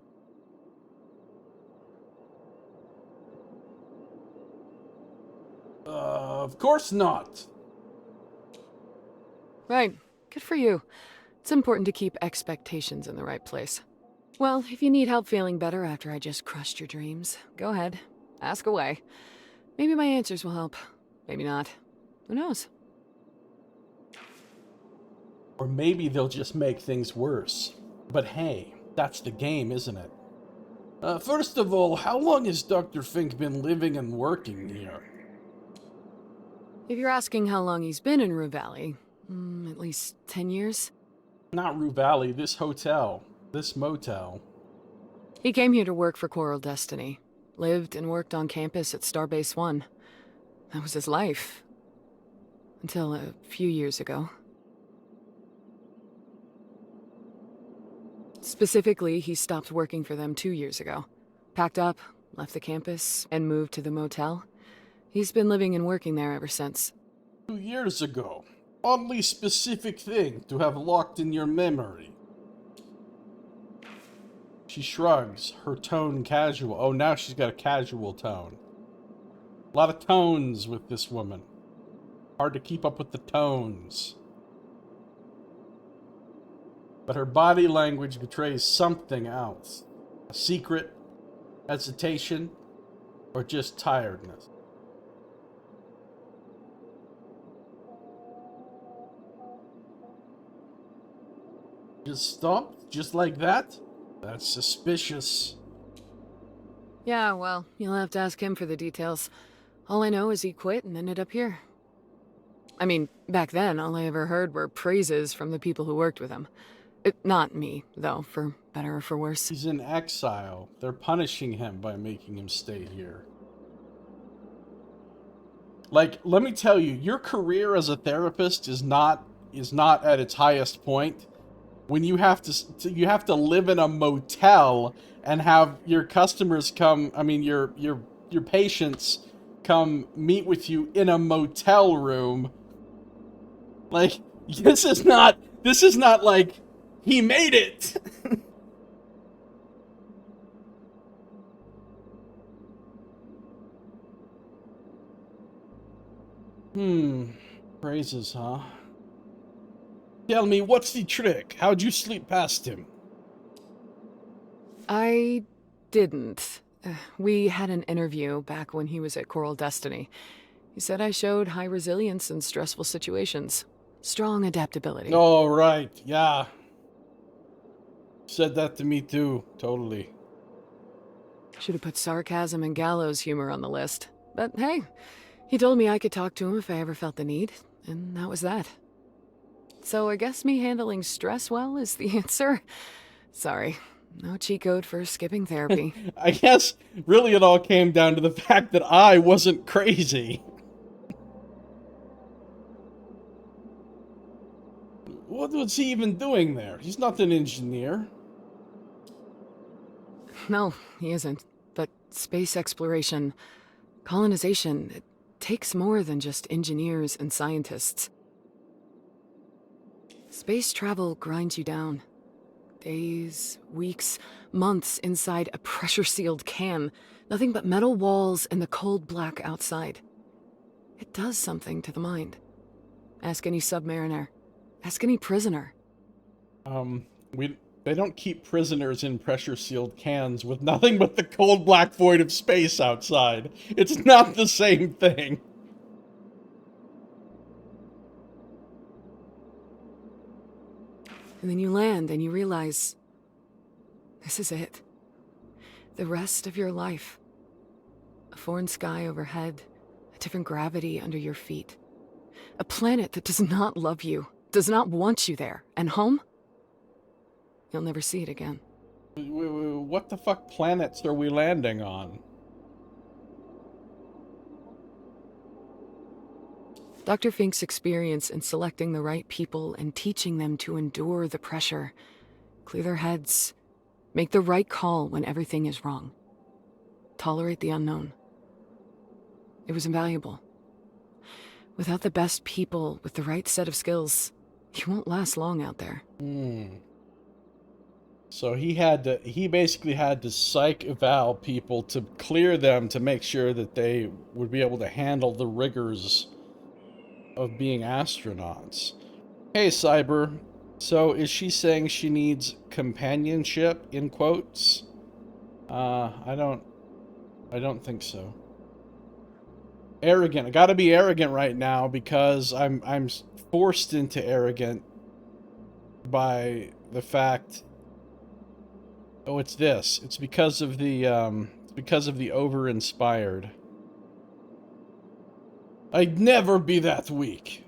Of course not. Right. Good for you. It's important to keep expectations in the right place. Well, if you need help feeling better after I just crushed your dreams, go ahead. Ask away. Maybe my answers will help. Maybe not. Who knows? Or maybe they'll just make things worse. But hey, that's the game, isn't it? First of all, how long has Dr. Fink been living and working here? If you're asking how long he's been in Rue Valley, At least 10 years. Not Rue Valley, this hotel. This motel. He came here to work for Coral Destiny. Lived and worked on campus at Starbase 1. That was his life. Until a few years ago. Specifically, he stopped working for them 2 years ago. Packed up, left the campus, and moved to the motel. He's been living and working there ever since. 2 years ago. Oddly specific thing to have locked in your memory. She shrugs, her tone casual. Oh, now she's got a casual tone. A lot of tones with this woman. Hard to keep up with the tones. But her body language betrays something else. A secret, hesitation, or just tiredness. Just stopped? Just like that? That's suspicious. Yeah, well, you'll have to ask him for the details. All I know is he quit and ended up here. I mean, back then, all I ever heard were praises from the people who worked with him. Not me, though, for better or for worse. He's in exile. They're punishing him by making him stay here. Like, let me tell you, your career as a therapist is not at its highest point when you have to live in a motel and have your customers come, I mean your patients come meet with you in a motel room. Like, this is not like he made it. Praises, huh? Tell me, what's the trick? How'd you sleep past him? I didn't. We had an interview back when he was at Coral Destiny. He said I showed high resilience in stressful situations. Strong adaptability. Oh, right. Yeah. Said that to me too. Totally. Should have put sarcasm and gallows humor on the list. But hey, he told me I could talk to him if I ever felt the need, and that was that. So I guess me handling stress well is the answer. Sorry. No cheat code for skipping therapy. I guess really it all came down to the fact that I wasn't crazy. What was he even doing there? He's not an engineer. No, he isn't. But space exploration, colonization, it takes more than just engineers and scientists. Space travel grinds you down. Days, weeks, months inside a pressure-sealed can. Nothing but metal walls and the cold black outside. It does something to the mind. Ask any submariner. Ask any prisoner. They don't keep prisoners in pressure-sealed cans with nothing but the cold black void of space outside. It's not the same thing. And then you land and you realize, this is it. The rest of your life. A foreign sky overhead, a different gravity under your feet. A planet that does not love you, does not want you there. And home? You'll never see it again. What the fuck planets are we landing on? Dr. Fink's experience in selecting the right people and teaching them to endure the pressure, clear their heads, make the right call when everything is wrong, tolerate the unknown. It was invaluable. Without the best people with the right set of skills, you won't last long out there. So he basically had to psych eval people to clear them to make sure that they would be able to handle the rigors of being astronauts. Hey, Cyber. So is she saying she needs companionship, in quotes? I don't think so. Arrogant. I gotta be arrogant right now because I'm forced into arrogant by the fact. Oh, it's this. It's because of the over-inspired. I'd never be that weak.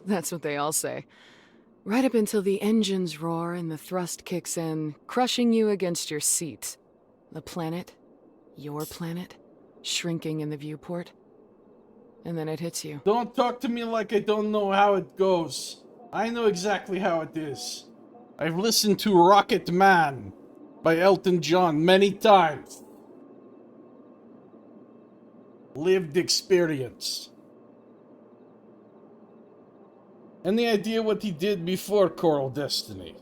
That's what they all say. Right up until the engines roar and the thrust kicks in, crushing you against your seat. The planet, your planet, shrinking in the viewport. And then it hits you. Don't talk to me like I don't know how it goes. I know exactly how it is. I've listened to Rocket Man by Elton John many times. Lived experience. Any idea what he did before Coral Destiny?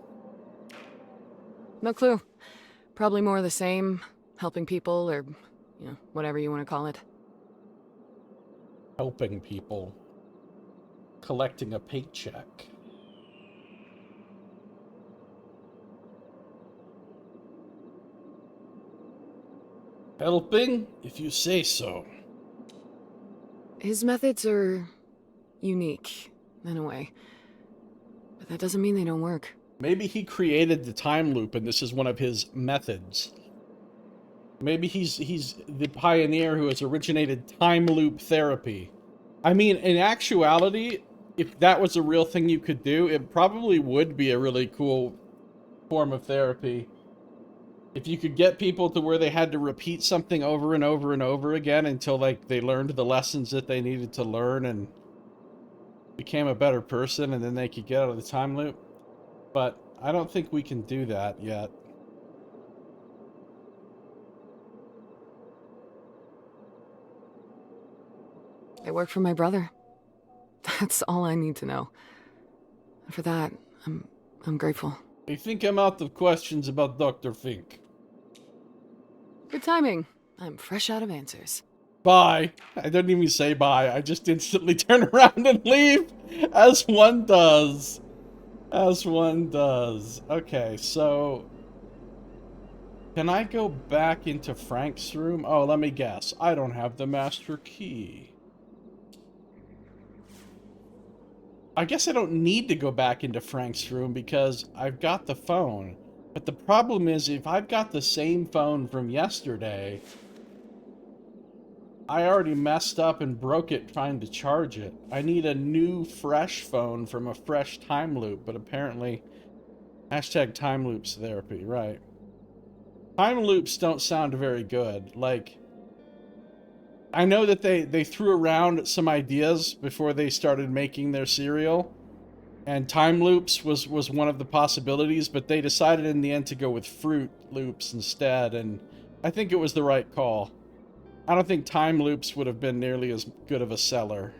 No clue. Probably more of the same, helping people or, whatever you want to call it. Helping people. Collecting a paycheck. Helping, if you say so. His methods are unique, in a way. But that doesn't mean they don't work. Maybe he created the time loop and this is one of his methods. Maybe he's the pioneer who has originated time loop therapy. I mean, in actuality, if that was a real thing you could do, it probably would be a really cool form of therapy. If you could get people to where they had to repeat something over and over and over again until, like, they learned the lessons that they needed to learn and became a better person, and then they could get out of the time loop. But I don't think we can do that yet. It worked for my brother. That's all I need to know. And for that, I'm grateful. I think I'm out of questions about Dr. Fink. Good timing. I'm fresh out of answers. Bye. I don't even say bye. I just instantly turn around and leave. As one does. As one does. Okay, so... Can I go back into Frank's room? Oh, let me guess. I don't have the master key. I guess I don't need to go back into Frank's room because I've got the phone. But the problem is, if I've got the same phone from yesterday, I already messed up and broke it trying to charge it. I need a new, fresh phone from a fresh time loop, but apparently... Hashtag time loops therapy, right. Time loops don't sound very good. Like... I know that they threw around some ideas before they started making their cereal, and time loops was one of the possibilities, but they decided in the end to go with fruit loops instead, and I think it was the right call. I don't think time loops would have been nearly as good of a seller.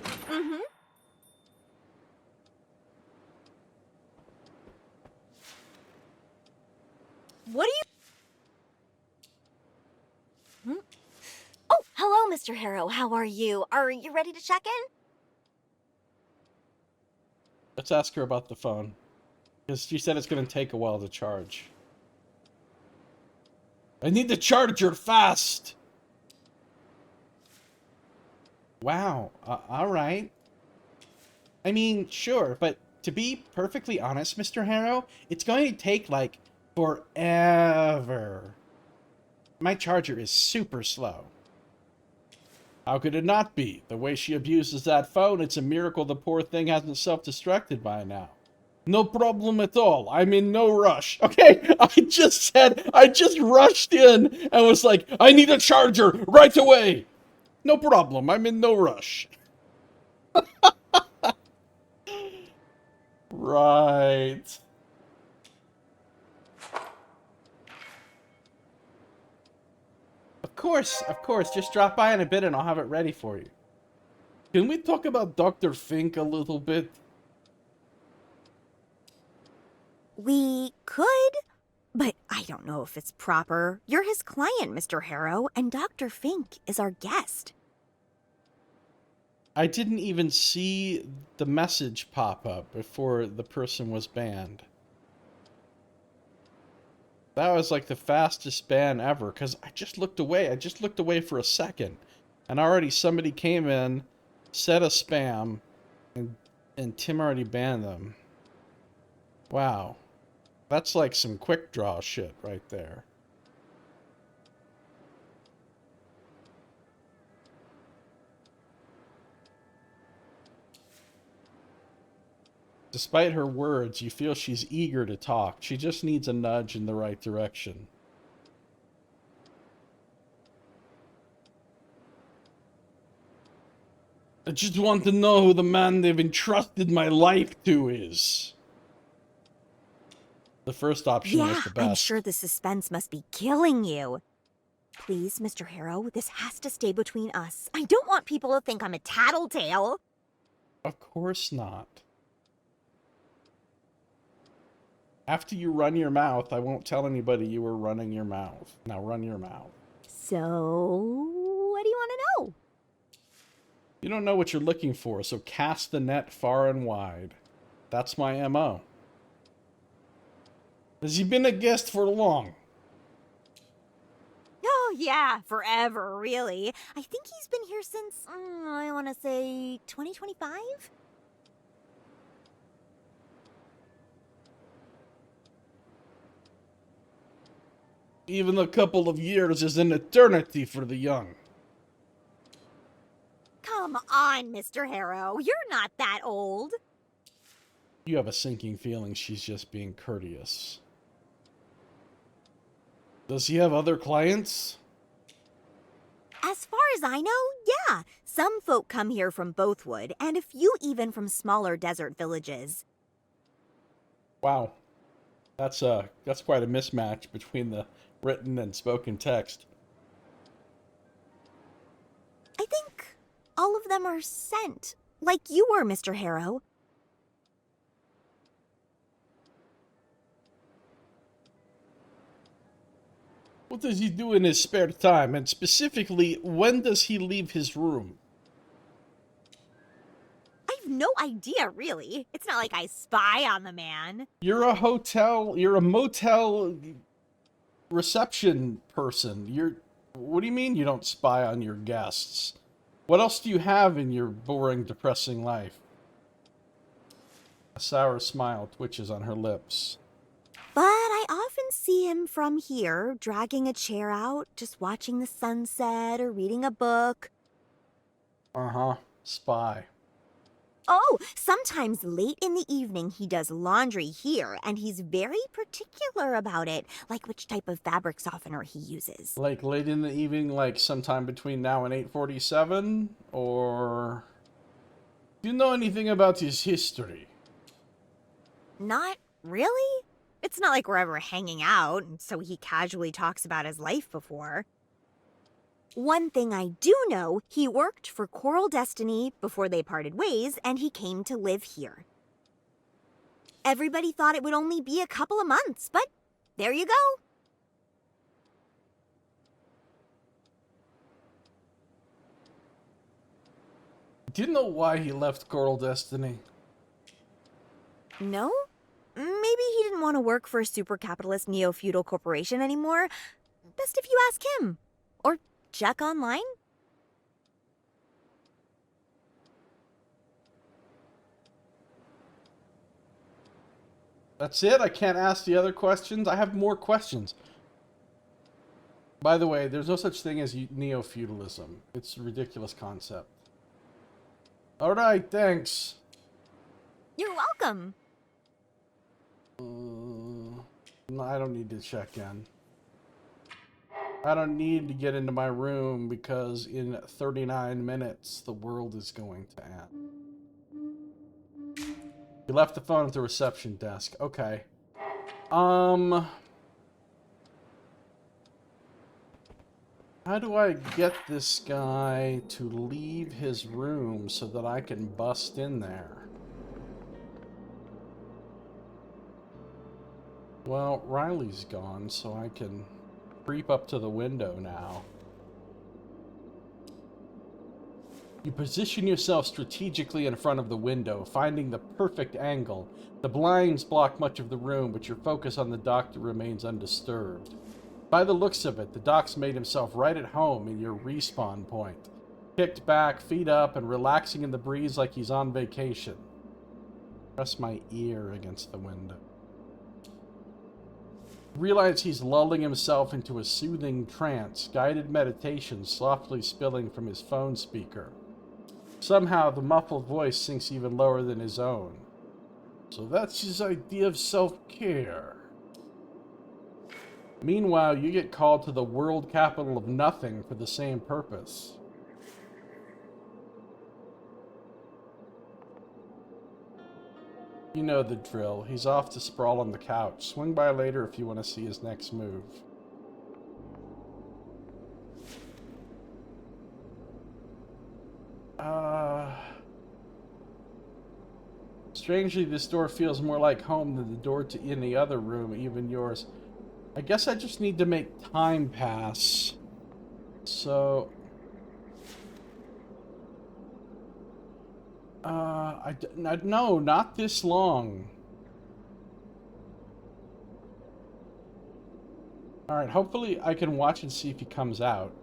Mm-hmm. What do you... Oh, hello, Mr. Harrow. How are you? Are you ready to check in? Let's ask her about the phone, because she said it's going to take a while to charge. I need the charger fast! Wow, alright. I mean, sure, but to be perfectly honest, Mr. Harrow, it's going to take, like, forever. My charger is super slow. How could it not be? The way she abuses that phone, it's a miracle the poor thing hasn't self-destructed by now. No problem at all. I'm in no rush. Okay, I just rushed in and was like, I need a charger right away. No problem. I'm in no rush. Right. Of course. Just drop by in a bit and I'll have it ready for you. Can we talk about Dr. Fink a little bit? We could, but I don't know if it's proper. You're his client, Mr. Harrow, and Dr. Fink is our guest. I didn't even see the message pop up before the person was banned. That was like the fastest ban ever, because I just looked away. I just looked away for a second. And already somebody came in, said a spam, and Tim already banned them. Wow. That's like some quick draw shit right there. Despite her words, you feel she's eager to talk. She just needs a nudge in the right direction. I just want to know who the man they've entrusted my life to is. The first option was Yeah, the best. I'm sure the suspense must be killing you. Please, Mr. Harrow, this has to stay between us. I don't want people to think I'm a tattletale. Of course not. After you run your mouth, I won't tell anybody you were running your mouth. Now run your mouth. So, what do you want to know? You don't know what you're looking for, so cast the net far and wide. That's my MO. Has he been a guest for long? Oh, yeah, forever, really. I think he's been here since, I want to say, 2025? Even a couple of years is an eternity for the young. Come on, Mr. Harrow. You're not that old. You have a sinking feeling she's just being courteous. Does he have other clients? As far as I know, yeah. Some folk come here from Bothwood, and a few even from smaller desert villages. Wow. That's quite a mismatch between the written and spoken text. I think all of them are sent, like you were, Mr. Harrow. What does he do in his spare time? And specifically, when does he leave his room? I have no idea, really. It's not like I spy on the man. You're a motel reception person. What do you mean you don't spy on your guests? What else do you have in your boring, depressing life? A sour smile twitches on her lips. But I often see him from here, dragging a chair out, just watching the sunset or reading a book. Uh-huh. Spy. Oh, sometimes late in the evening he does laundry here, and he's very particular about it, like which type of fabric softener he uses. Like late in the evening, like sometime between now and 8:47? Or... Do you know anything about his history? Not really. It's not like we're ever hanging out, and so he casually talks about his life before. One thing I do know, he worked for Coral Destiny before they parted ways, and he came to live here. Everybody thought it would only be a couple of months, but there you go. Do you know why he left Coral Destiny? No? Maybe he didn't want to work for a super capitalist neo-feudal corporation anymore. Best if you ask him. Or check online. That's it? I can't ask the other questions? I have more questions. By the way, there's no such thing as neo-feudalism. It's a ridiculous concept. Alright, thanks. You're welcome. No, I don't need to check in. I don't need to get into my room because in 39 minutes the world is going to end. You left the phone at the reception desk. Okay. How do I get this guy to leave his room so that I can bust in there? Well, Riley's gone, so I can creep up to the window now. You position yourself strategically in front of the window, finding the perfect angle. The blinds block much of the room, but your focus on the doctor remains undisturbed. By the looks of it, the doc's made himself right at home in your respawn point. Kicked back, feet up, and relaxing in the breeze like he's on vacation. Press my ear against the window. Realize he's lulling himself into a soothing trance, guided meditation softly spilling from his phone speaker. Somehow, the muffled voice sinks even lower than his own. So that's his idea of self-care. Meanwhile, you get called to the world capital of nothing for the same purpose. You know the drill. He's off to sprawl on the couch. Swing by later if you want to see his next move. Strangely, this door feels more like home than the door to any other room, even yours. I guess I just need to make time pass. So... no, not this long. Alright, hopefully I can watch and see if he comes out.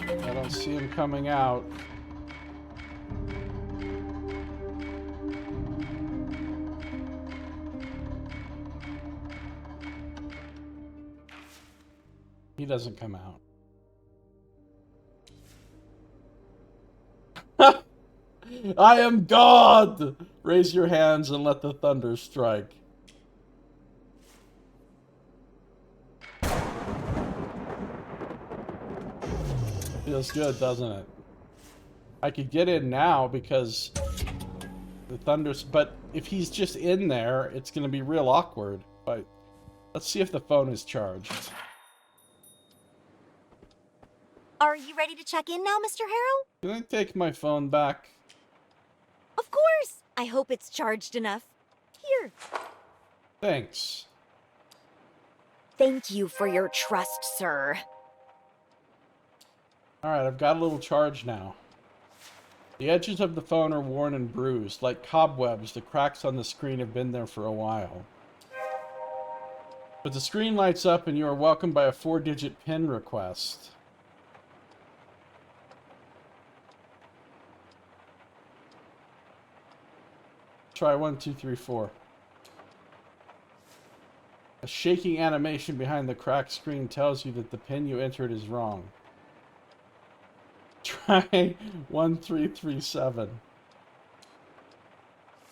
I don't see him coming out. He doesn't come out. I am God! Raise your hands and let the thunder strike. Feels good, doesn't it? I could get in now because the thunder's... But if he's just in there, it's going to be real awkward. But let's see if the phone is charged. Are you ready to check in now, Mr. Harrow? Can I take my phone back? Of course! I hope it's charged enough. Here. Thanks. Thank you for your trust, sir. Alright, I've got a little charge now. The edges of the phone are worn and bruised. Like cobwebs, the cracks on the screen have been there for a while. But the screen lights up and you are welcomed by a 4-digit PIN request. Try 1, 2, 3, 4. A shaking animation behind the cracked screen tells you that the PIN you entered is wrong. Try 1, 3, 3, 7.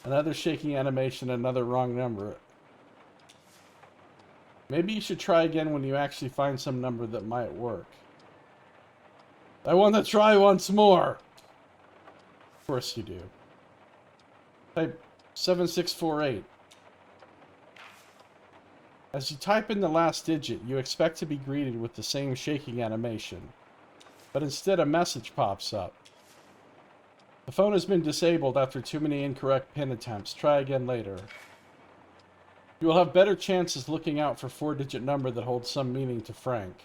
Another shaking animation, another wrong number. Maybe you should try again when you actually find some number that might work. I want to try once more! Of course you do. Type 7648. As you type in the last digit, you expect to be greeted with the same shaking animation. But instead a message pops up. The phone has been disabled after too many incorrect PIN attempts. Try again later. You will have better chances looking out for 4-digit number that holds some meaning to Frank.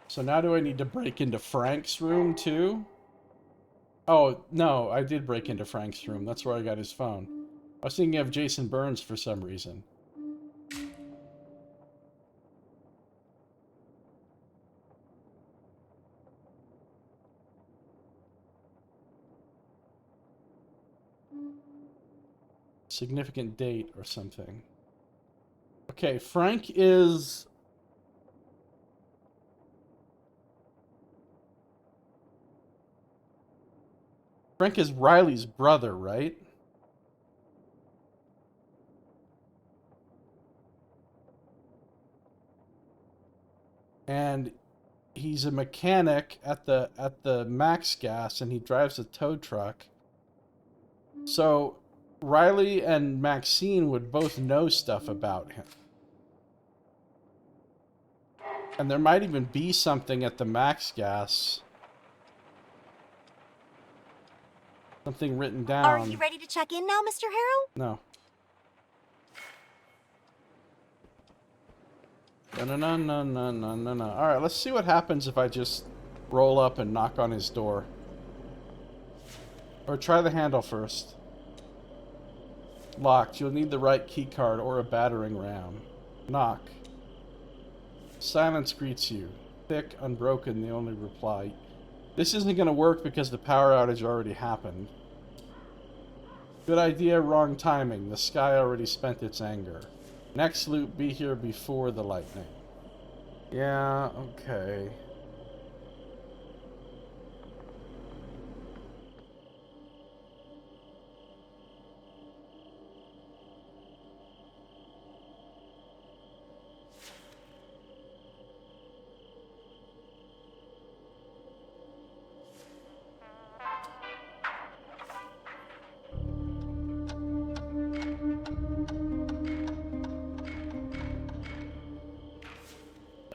So now do I need to break into Frank's room too? Oh, no, I did break into Frank's room. That's where I got his phone. I was thinking of Jason Burns for some reason. Significant date or something. Okay, Frank is... Frank is Riley's brother, right? And he's a mechanic at the Max Gas, and he drives a tow truck. So Riley and Maxine would both know stuff about him. And there might even be something at the Max Gas. Something written down. Are you ready to check in now, Mr. Harrow? No. No. Alright, let's see what happens if I just roll up and knock on his door. Or try the handle first. Locked. You'll need the right key card or a battering ram. Knock. Silence greets you. Thick, unbroken, the only reply. This isn't going to work because the power outage already happened. Good idea, wrong timing. The sky already spent its anger. Next loop, be here before the lightning. Yeah, okay.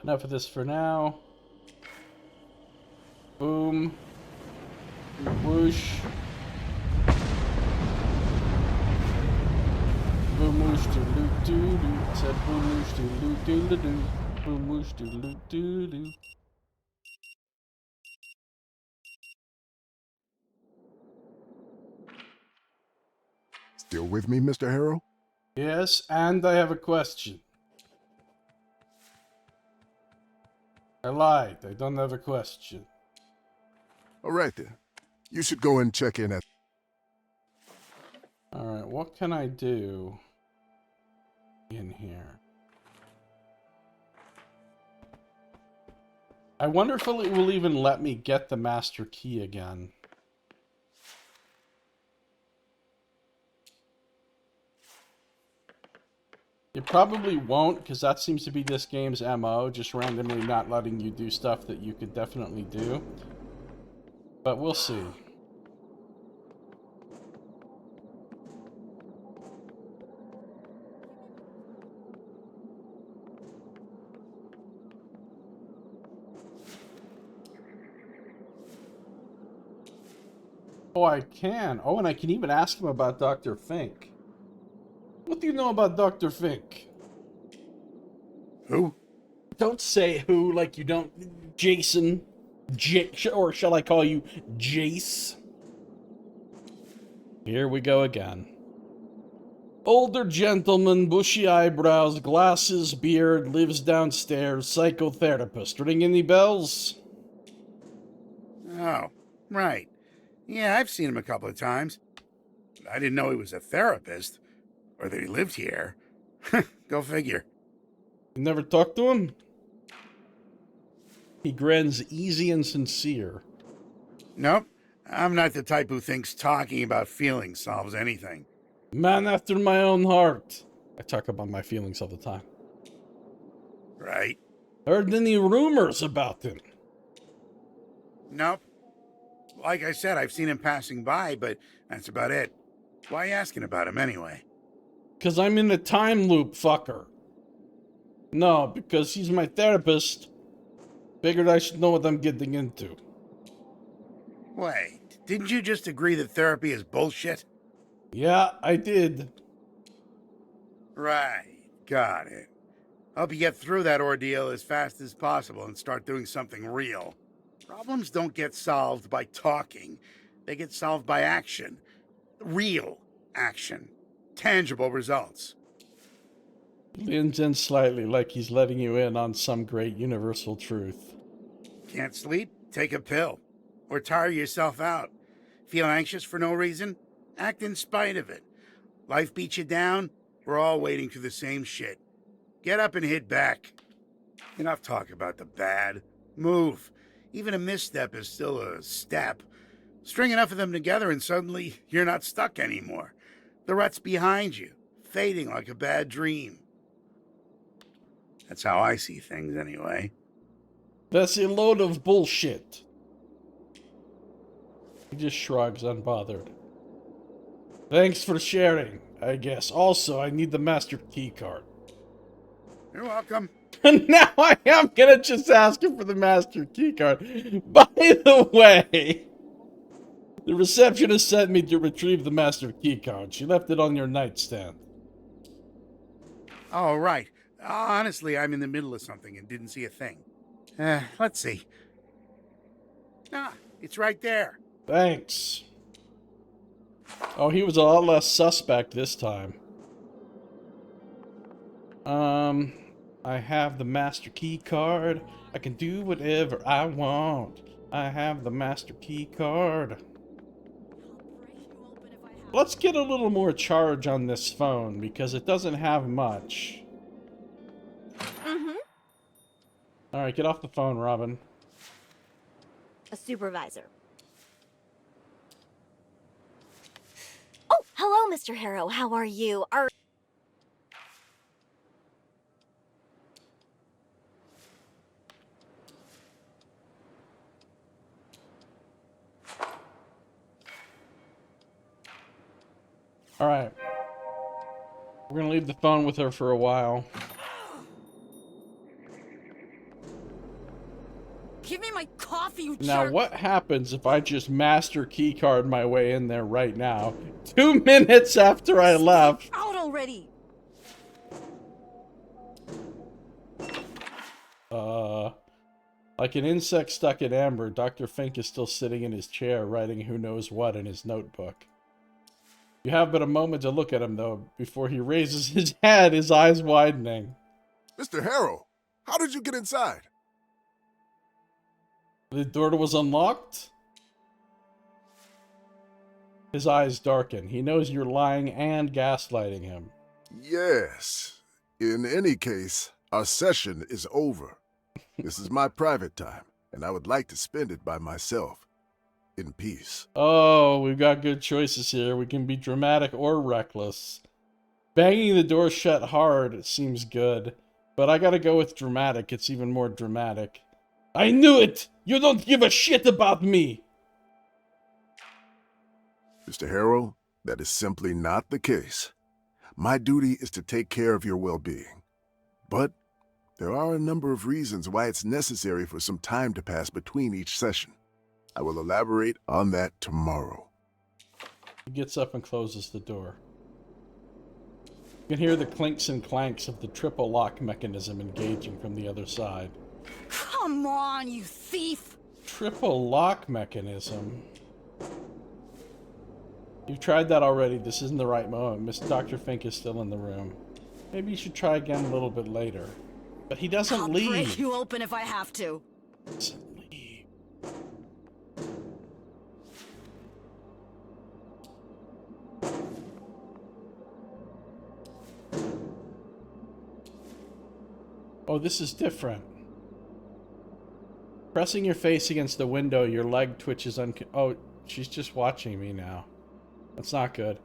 Enough of this for now. Boom. Whoosh. Boom whoosh doo doo doo doo. Said boom whoosh doo doo doo doo doo. Boom whoosh doo doo doo doo. Still with me, Mr. Harrow? Yes, and I have a question. I lied. I don't have a question. All right, then. You should go and check in at... Alright, what can I do in here? I wonder if it will even let me get the master key again. It probably won't, because that seems to be this game's MO, just randomly not letting you do stuff that you could definitely do. But we'll see. Oh, I can. Oh, and I can even ask him about Dr. Fink. What do you know about Dr. Fink? Who? Don't say who like you don't... Jason. Or shall I call you Jace? Here we go again. Older gentleman, bushy eyebrows, glasses, beard, lives downstairs, psychotherapist. Ring any bells? Oh, right. Yeah, I've seen him a couple of times. I didn't know he was a therapist, or that he lived here. Go figure. You never talked to him? He grins easy and sincere. Nope, I'm not the type who thinks talking about feelings solves anything. Man after my own heart. I talk about my feelings all the time. Right? Heard any rumors about him? Nope. Like I said, I've seen him passing by, but that's about it. Why are you asking about him anyway? 'Cause I'm in a time loop, fucker. No, because he's my therapist. Figured I should know what I'm getting into. Wait, didn't you just agree that therapy is bullshit? Yeah, I did. Right, got it. Hope you get through that ordeal as fast as possible and start doing something real. Problems don't get solved by talking. They get solved by action. Real action. Tangible results. Leans in slightly like he's letting you in on some great universal truth. Can't sleep? Take a pill. Or tire yourself out. Feel anxious for no reason? Act in spite of it. Life beats you down? We're all waiting for the same shit. Get up and hit back. Enough talk about the bad. Move. Even a misstep is still a step. String enough of them together and suddenly you're not stuck anymore. The rut's behind you, fading like a bad dream. That's how I see things anyway. That's a load of bullshit. He just shrugs, unbothered. Thanks for sharing, I guess. Also, I need the master key card. You're welcome. And now I am gonna just ask him for the master key card. By the way, the receptionist sent me to retrieve the master key card. She left it on your nightstand. Oh, right. Honestly, I'm in the middle of something and didn't see a thing. Let's see. Ah, it's right there. Thanks. Oh, he was a lot less suspect this time. I have the master key card. I can do whatever I want. I have the master key card. Let's get a little more charge on this phone because it doesn't have much. All right, get off the phone, Robin. A supervisor. Oh, hello, Mr. Harrow. How are you? All right. We're gonna leave the phone with her for a while. Give me my coffee, you Now, jerk! what happens if I just master keycard my way in there right now? 2 minutes after I left. Out already! Like an insect stuck in amber, Dr. Fink is still sitting in his chair, writing who knows what in his notebook. You have but a moment to look at him, though, before he raises his head, his eyes widening. Mr. Harrow, how did you get inside? The door was unlocked? His eyes darken. He knows you're lying and gaslighting him. Yes. In any case, our session is over. This is my private time, and I would like to spend it by myself, in peace. Oh, we've got good choices here. We can be dramatic or reckless. Banging the door shut hard seems good, but I gotta go with dramatic. It's even more dramatic. I knew it! You don't give a shit about me! Mr. Harrow, that is simply not the case. My duty is to take care of your well-being. But there are a number of reasons why it's necessary for some time to pass between each session. I will elaborate on that tomorrow. He gets up and closes the door. You can hear the clinks and clanks of the triple lock mechanism engaging from the other side. Come on, you thief! Triple lock mechanism? You've tried that already. This isn't the right moment. Miss Dr. Fink is still in the room. Maybe you should try again a little bit later. But he doesn't I'll leave. break you open if I have to. Doesn't leave. Oh, this is different. Pressing your face against the window, your leg twitches Oh, she's just watching me now. That's not good.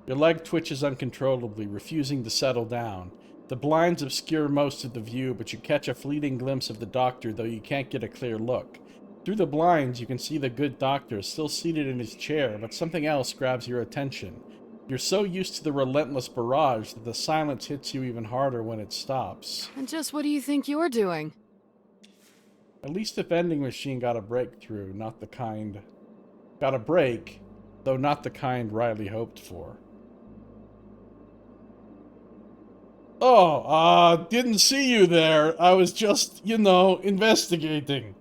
Your leg twitches uncontrollably, refusing to settle down. The blinds obscure most of the view, but you catch a fleeting glimpse of the doctor, though you can't get a clear look. Through the blinds, you can see the good doctor, still seated in his chair, but something else grabs your attention. You're so used to the relentless barrage that the silence hits you even harder when it stops. And just what do you think you're doing? At least the vending machine got a breakthrough, not the kind... Got a break, though not the kind Riley hoped for. Oh, didn't see you there. I was just, you know, investigating.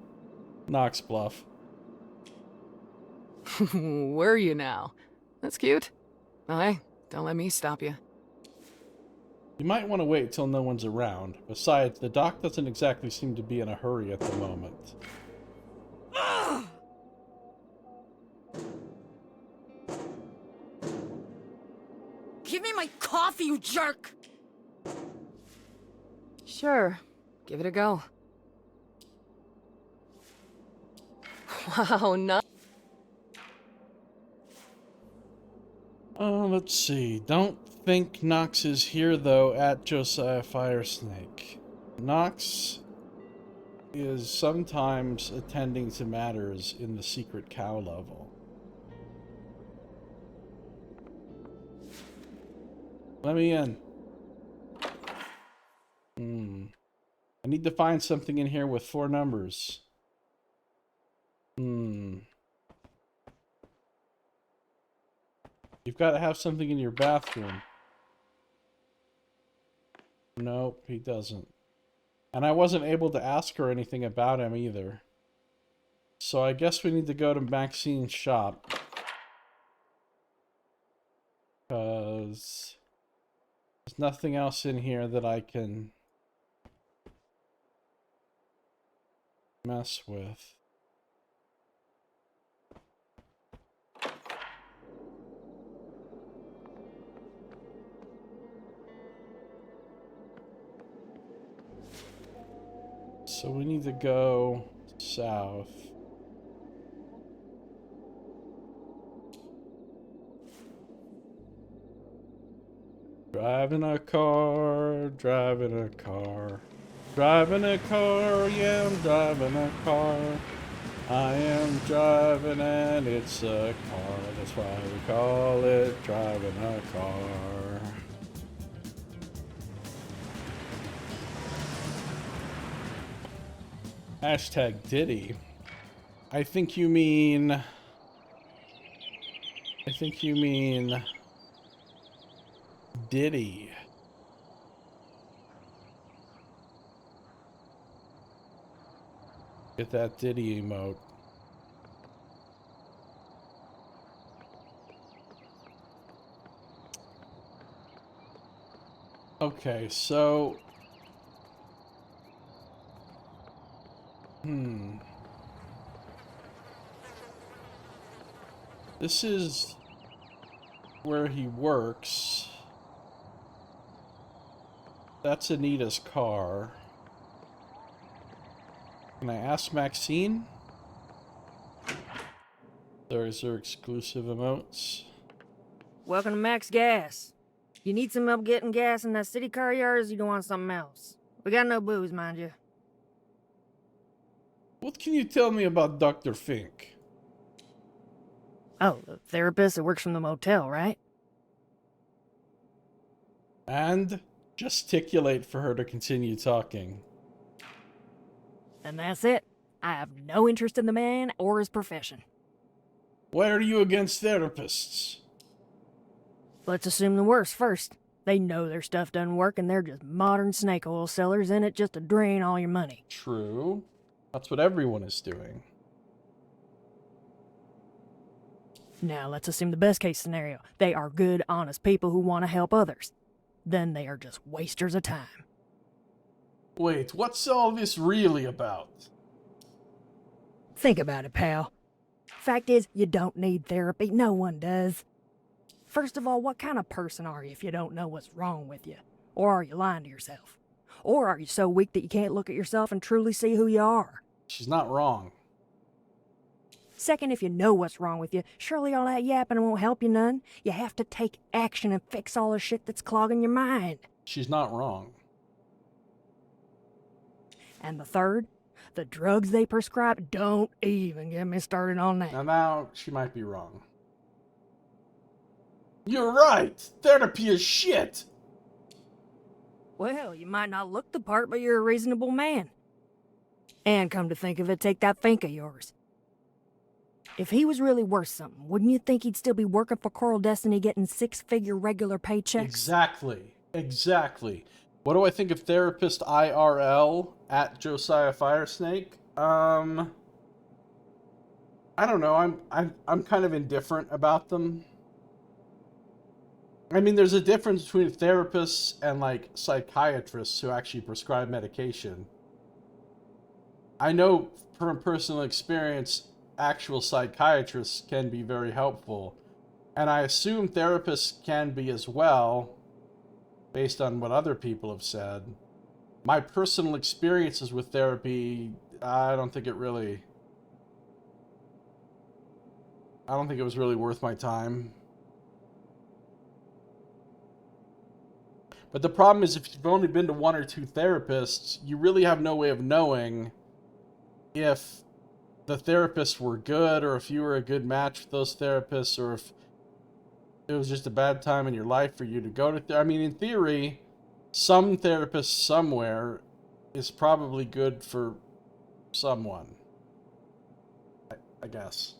Knox bluff. Were you now? That's cute. Well, hey, don't let me stop you. You might want to wait till no one's around. Besides, the doc doesn't exactly seem to be in a hurry at the moment. Give me my coffee, you jerk! Sure, give it a go. Wow, no. Let's see. Don't think Knox is here, though, at Josiah Firesnake. Knox is sometimes attending to matters in the secret cow level. Let me in. I need to find something in here with 4 numbers. You've got to have something in your bathroom. Nope, he doesn't. And I wasn't able to ask her anything about him either. So I guess we need to go to Maxine's shop. Because there's nothing else in here that I can mess with. so we need to go south. Driving a car, driving a car. Driving a car, yeah, I'm driving a car. I am driving and it's a car. That's why we call it driving a car. Hashtag Diddy. I think you mean Diddy. Get that Diddy emote. Okay, so... This is where he works. That's Anita's car. Can I ask Maxine? There's her exclusive emotes. Welcome to Max Gas. You need some help getting gas in that city car of yours, you don't want something else. We got no booze, mind you. What can you tell me about Dr. Fink? Oh, the therapist that works from the motel, right? And gesticulate for her to continue talking. And that's it. I have no interest in the man or his profession. Why are you against therapists? Let's assume the worst first. They know their stuff doesn't work and they're just modern snake oil sellers in it just to drain all your money. True. That's what everyone is doing. Now let's assume the best case scenario. They are good, honest people who want to help others. Then they are just wasters of time. Wait, what's all this really about? Think about it, pal. Fact is, you don't need therapy. No one does. First of all, what kind of person are you if you don't know what's wrong with you? Or are you lying to yourself? Or are you so weak that you can't look at yourself and truly see who you are? She's not wrong. Second, if you know what's wrong with you, surely all that yapping won't help you none. You have to take action and fix all the shit that's clogging your mind. She's not wrong. And the third, the drugs they prescribe, don't even get me started on that. Now she might be wrong. You're right! Therapy is shit! Well, you might not look the part, but you're a reasonable man. And come to think of it, take that Fink of yours. If he was really worth something, wouldn't you think he'd still be working for Coral Destiny getting six-figure regular paychecks? Exactly. What do I think of therapist IRL at Josiah Firesnake? I don't know. I'm kind of indifferent about them. I mean, there's a difference between therapists and like psychiatrists who actually prescribe medication. I know from personal experience, actual psychiatrists can be very helpful. And I assume therapists can be as well, based on what other people have said. My personal experiences with therapy, I don't think it was really worth my time. But the problem is, if you've only been to one or two therapists, you really have no way of knowing if the therapists were good, or if you were a good match with those therapists, or if it was just a bad time in your life for you to go to I mean, in theory, some therapist somewhere is probably good for someone. I guess.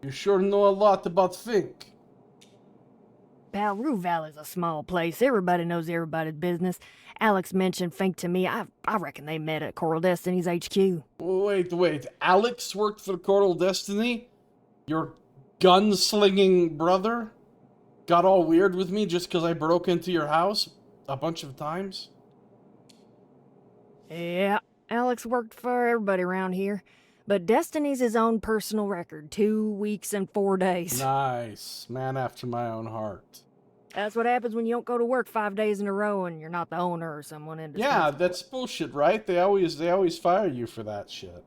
You sure know a lot about Fink. Pal, Rue Valley's a small place. Everybody knows everybody's business. Alex mentioned Fink to me. I reckon they met at Coral Destiny's HQ. Wait. Alex worked for Coral Destiny? Your gunslinging brother? Got all weird with me just because I broke into your house a bunch of times? Yeah, Alex worked for everybody around here. But Destiny's his own personal record, 2 weeks and 4 days. Nice. Man after my own heart. That's what happens when you don't go to work 5 days in a row and you're not the owner or someone indispensable. Yeah, that's bullshit, right? They always fire you for that shit.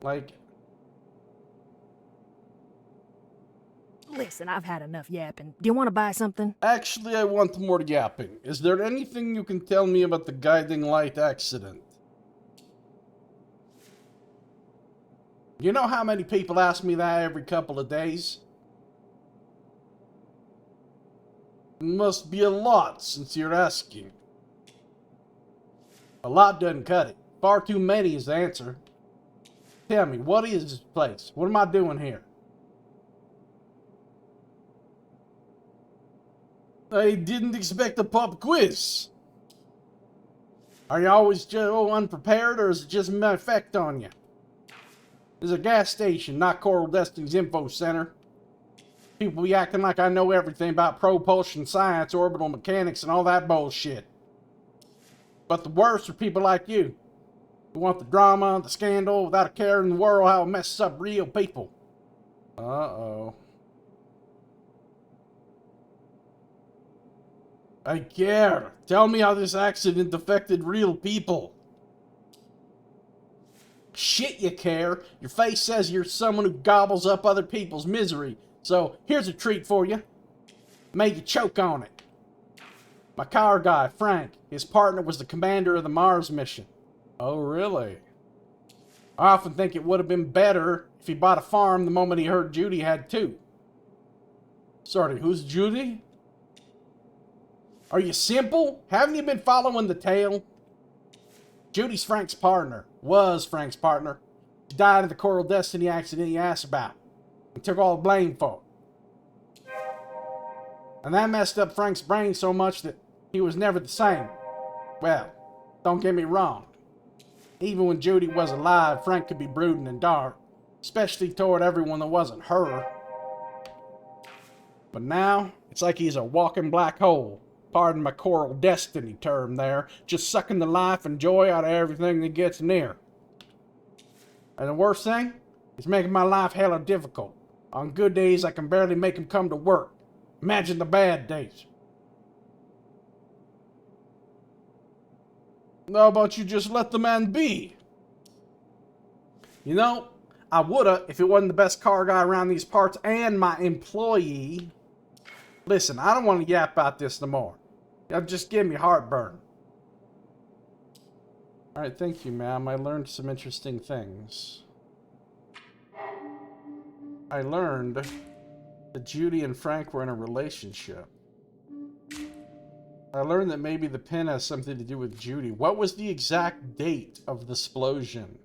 Like, Listen, I've had enough yapping. Do you want to buy something? actually, I want more yapping. Is there anything you can tell me about the guiding light accident? You know how many people ask me that every couple of days? Must be a lot since you're asking. A lot doesn't cut it. Far too many is the answer. Tell me, what is this place? What am I doing here? I didn't expect a pop quiz. Are you always so unprepared, or is it just my effect on you? This is a gas station, not Coral Destiny's info center. People be acting like I know everything about propulsion science, orbital mechanics, and all that bullshit. But the worst are people like you, who want the drama, the scandal, without a care in the world how it messes up real people. Uh-oh. I care. Tell me how this accident affected real people. Shit, you care. Your face says you're someone who gobbles up other people's misery. So, here's a treat for you. Made you choke on it. My car guy, Frank, his partner was the commander of the Mars mission. Oh, really? I often think it would have been better if he bought a farm the moment he heard Judy had two. Sorry, who's Judy? Are you simple? Haven't you been following the tale? Judy's Frank's partner. Was Frank's partner. She died in the Coral Destiny accident you asked about. And took all the blame for it. And that messed up Frank's brain so much that he was never the same. Well, don't get me wrong. Even when Judy was alive, Frank could be brooding and dark. Especially toward everyone that wasn't her. But now, it's like he's a walking black hole. Pardon my Coral Destiny term there. Just sucking the life and joy out of everything that gets near. And the worst thing? He's making my life hella difficult. On good days, I can barely make him come to work. Imagine the bad days. How about you just let the man be? You know, I woulda if it wasn't the best car guy around these parts and my employee. Listen, I don't want to yap about this no more. It'll just give me heartburn. Alright, thank you, ma'am. I learned some interesting things. I learned that Judy and Frank were in a relationship. I learned that maybe the pin has something to do with Judy. What was the exact date of the explosion?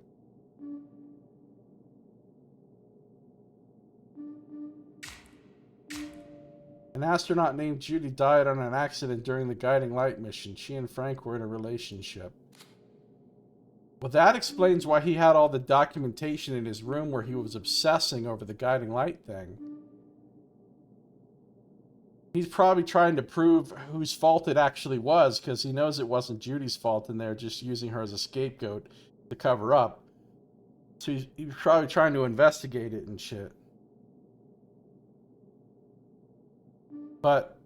An astronaut named Judy died on an accident during the guiding light mission. She and Frank were in a relationship. Well, that explains why he had all the documentation in his room where he was obsessing over the guiding light thing. He's probably trying to prove whose fault it actually was, because he knows it wasn't Judy's fault and they're just using her as a scapegoat to cover up. So he's probably trying to investigate it and shit. But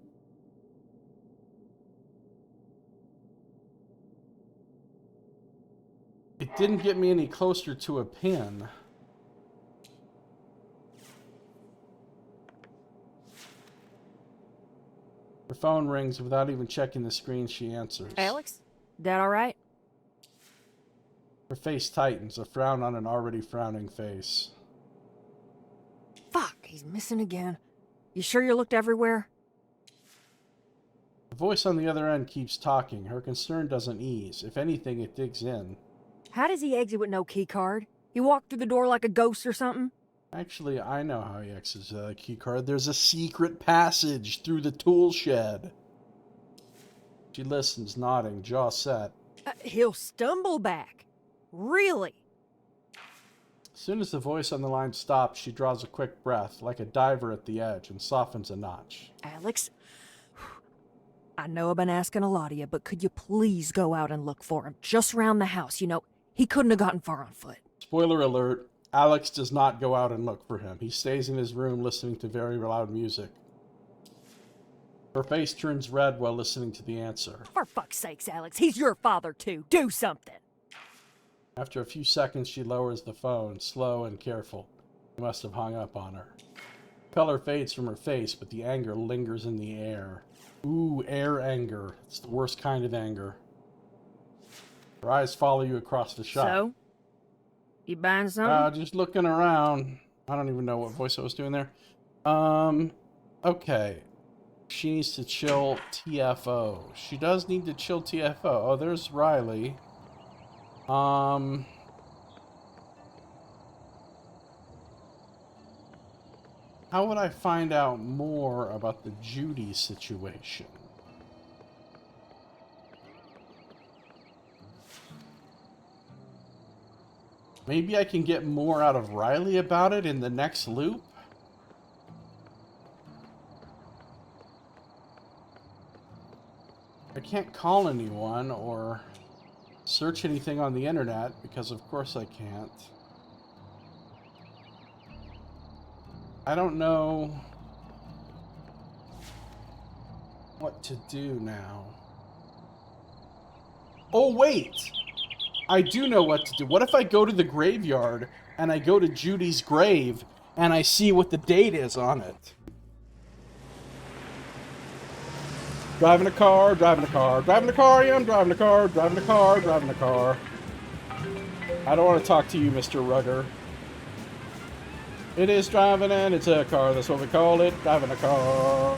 it didn't get me any closer to a pin. Her phone rings without even checking the screen. She answers. Alex? That all right? Her face tightens, a frown on an already frowning face. Fuck, he's missing again. You sure you looked everywhere? The voice on the other end keeps talking. Her concern doesn't ease. If anything, it digs in. How does he exit with no key card? He walked through the door like a ghost or something? Actually, I know how he exits a key card. There's a secret passage through the tool shed. She listens, nodding, jaw set. He'll stumble back. Really? As soon as the voice on the line stops, she draws a quick breath, like a diver at the edge, and softens a notch. Alex? I know I've been asking a lot of you, but could you please go out and look for him? Just round the house, you know. He couldn't have gotten far on foot. Spoiler alert, Alex does not go out and look for him. He stays in his room listening to very loud music. Her face turns red while listening to the answer. For fuck's sakes, Alex, he's your father too. Do something. After a few seconds, she lowers the phone, slow and careful. He must have hung up on her. Color fades from her face, but the anger lingers in the air. Ooh, air anger. It's the worst kind of anger. Her eyes follow you across the shop. So? You buying something? Just looking around. I don't even know what voice I was doing there. Okay. She needs to chill TFO. She does need to chill TFO. Oh, there's Riley. How would I find out more about the Judy situation? Maybe I can get more out of Riley about it in the next loop? I can't call anyone or search anything on the internet because of course I can't. I don't know what to do now. Oh wait! I do know what to do. What if I go to the graveyard and I go to Judy's grave and I see what the date is on it? Driving a car, driving a car, driving a car, yeah, I'm driving a car, driving a car, driving a car. I don't want to talk to you, Mr. Rugger. It is driving and it's a car, that's what we call it, driving a car.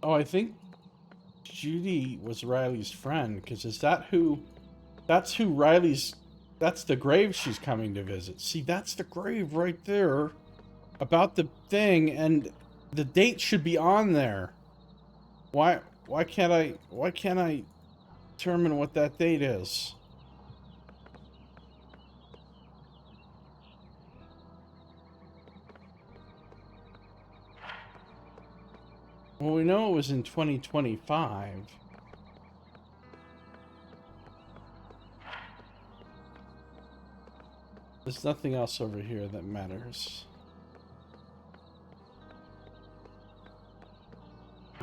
Oh, I think Judy was Riley's friend, because that's who Riley's, that's the grave she's coming to visit. See, that's the grave right there about the thing, and the date should be on there. Why can't I determine what that date is? Well, we know it was in 2025. There's nothing else over here that matters.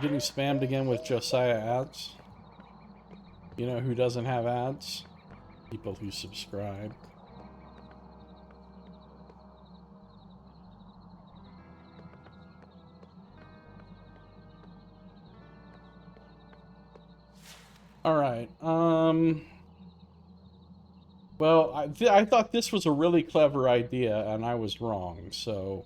Getting spammed again with Josiah ads. You know who doesn't have ads? People who subscribe. Alright, well, I thought this was a really clever idea, and I was wrong, so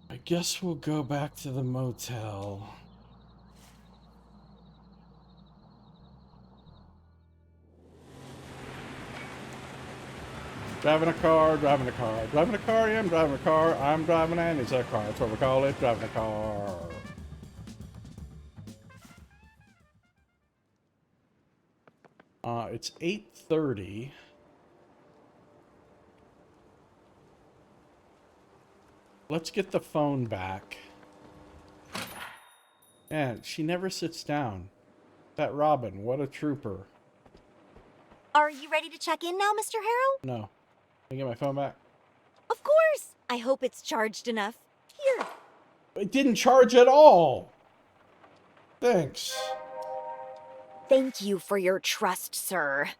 I guess we'll go back to the motel. Driving a car, driving a car, driving a car, yeah, I'm driving a car, I'm driving and it's a car, that's what we call it, driving a car. It's 8:30. Let's get the phone back. And she never sits down. That Robin, what a trooper. Are you ready to check in now, Mr. Harrow? No. Can I get my phone back? Of course! I hope it's charged enough. Here. It didn't charge at all! Thanks. Thank you for your trust, sir.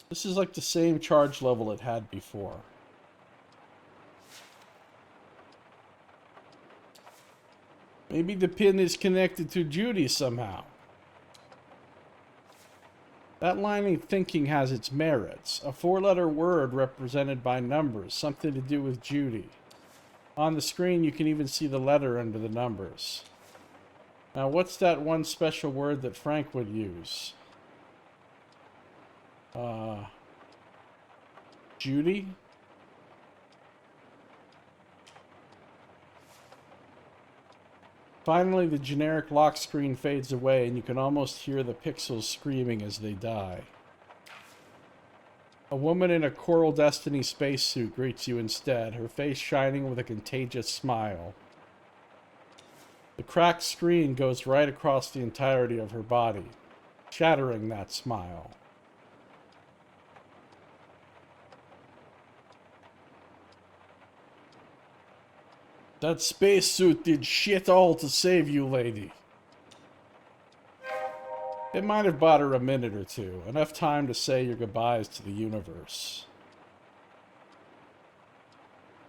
This is like the same charge level it had before. Maybe the pin is connected to Judy somehow. That line of thinking has its merits. A four-letter word represented by numbers, something to do with Judy. On the screen, you can even see the letter under the numbers. Now, what's that one special word that Frank would use? Judy? Finally, the generic lock screen fades away, and you can almost hear the pixels screaming as they die. A woman in a Coral Destiny spacesuit greets you instead, her face shining with a contagious smile. The cracked screen goes right across the entirety of her body, shattering that smile. That spacesuit did shit all to save you, lady. It might have bought her a minute or two, enough time to say your goodbyes to the universe.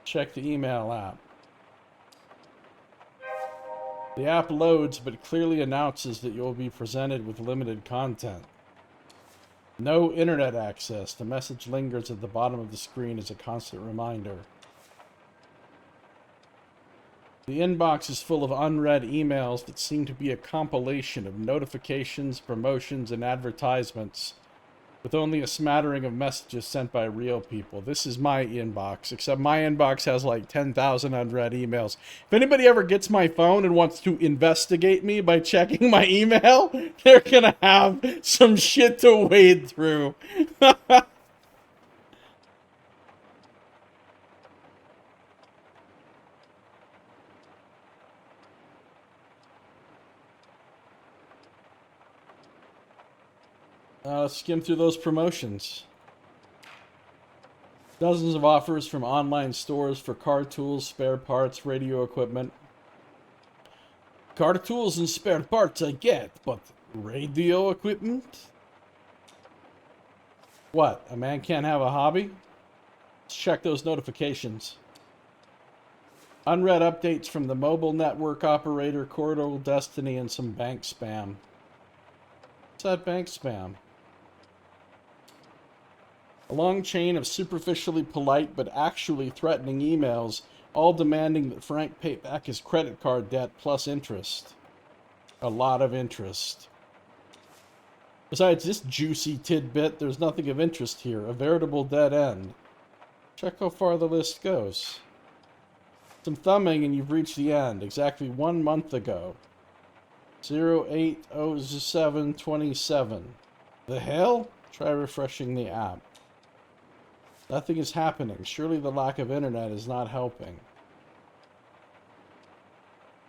Check the email app. The app loads, but clearly announces that you'll be presented with limited content. No internet access. The message lingers at the bottom of the screen as a constant reminder. The inbox is full of unread emails that seem to be a compilation of notifications, promotions, and advertisements, with only a smattering of messages sent by real people. This is my inbox, except my inbox has like 10,000 unread emails. If anybody ever gets my phone and wants to investigate me by checking my email, they're gonna have some shit to wade through. Skim through those promotions. Dozens of offers from online stores for car tools, spare parts, radio equipment. Car tools and spare parts I get, but radio equipment? What, a man can't have a hobby? Let's check those notifications. Unread updates from the mobile network operator, Coral Destiny, and some bank spam. What's that bank spam? A long chain of superficially polite but actually threatening emails, all demanding that Frank pay back his credit card debt plus interest. A lot of interest. Besides this juicy tidbit, there's nothing of interest here, a veritable dead end. Check how far the list goes. Some thumbing and you've reached the end, exactly 1 month ago. 080727. The hell? Try refreshing the app. Nothing is happening. Surely the lack of internet is not helping.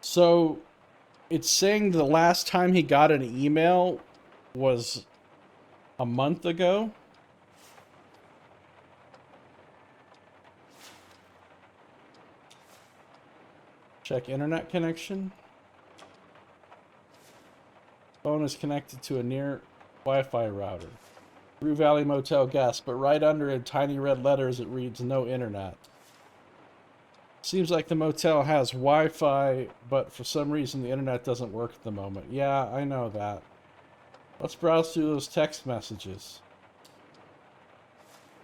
So, it's saying the last time he got an email was a month ago? Check internet connection. Phone is connected to a near Wi-Fi router. Rue Valley Motel guest, but right under in tiny red letters it reads no internet. Seems like the motel has Wi-Fi, but for some reason the internet doesn't work at the moment. Yeah, I know that. Let's browse through those text messages.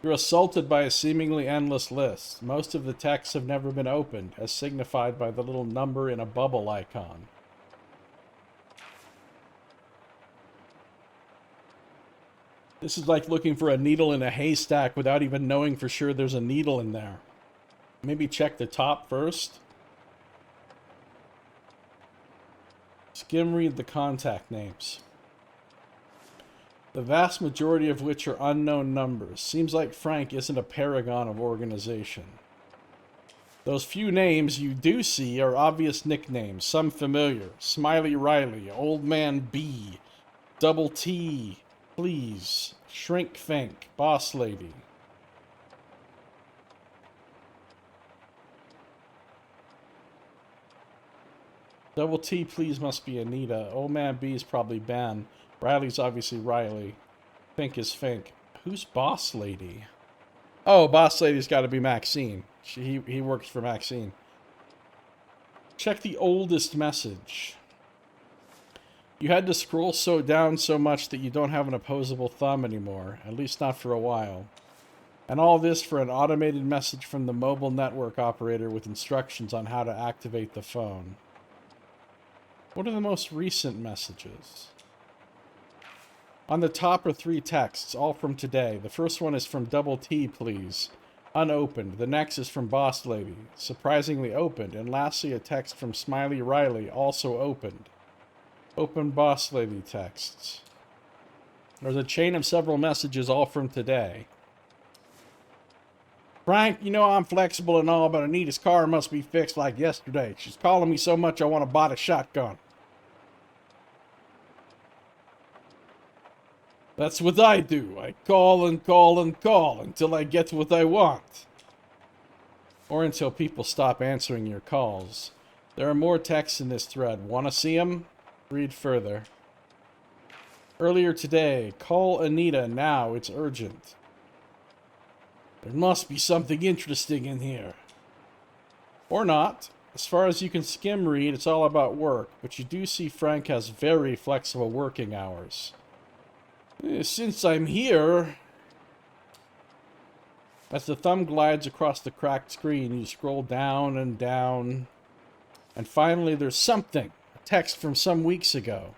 You're assaulted by a seemingly endless list. Most of the texts have never been opened, as signified by the little number in a bubble icon. This is like looking for a needle in a haystack without even knowing for sure there's a needle in there. Maybe check the top first. Skim read the contact names. The vast majority of which are unknown numbers. Seems like Frank isn't a paragon of organization. Those few names you do see are obvious nicknames, some familiar. Smiley Riley, Old Man B, Double T, Please, Shrink Fink, Boss Lady. Double T, Please must be Anita. Old Man B is probably Ben. Riley's obviously Riley. Fink is Fink. Who's Boss Lady? Oh, Boss Lady's got to be Maxine. He works for Maxine. Check the oldest message. You had to scroll down so much that you don't have an opposable thumb anymore, at least not for a while. And all this for an automated message from the mobile network operator with instructions on how to activate the phone. What are the most recent messages? On the top are 3 texts, all from today. The first one is from Double T, Please. Unopened. The next is from Boss Lady. Surprisingly opened. And lastly, a text from Smiley Riley, also opened. Open Boss Lady texts. There's a chain of several messages, all from today. Frank, you know I'm flexible and all, but Anita's car must be fixed like yesterday. She's calling me so much I want to buy a shotgun. That's what I do. I call and call and call until I get what I want. Or until people stop answering your calls. There are more texts in this thread. Want to see them? Read further. Earlier today, call Anita now. It's urgent. There must be something interesting in here. Or not. As far as you can skim read, it's all about work. But you do see Frank has very flexible working hours. Since I'm here... As the thumb glides across the cracked screen, you scroll down and down. And finally, there's something. A text from some weeks ago.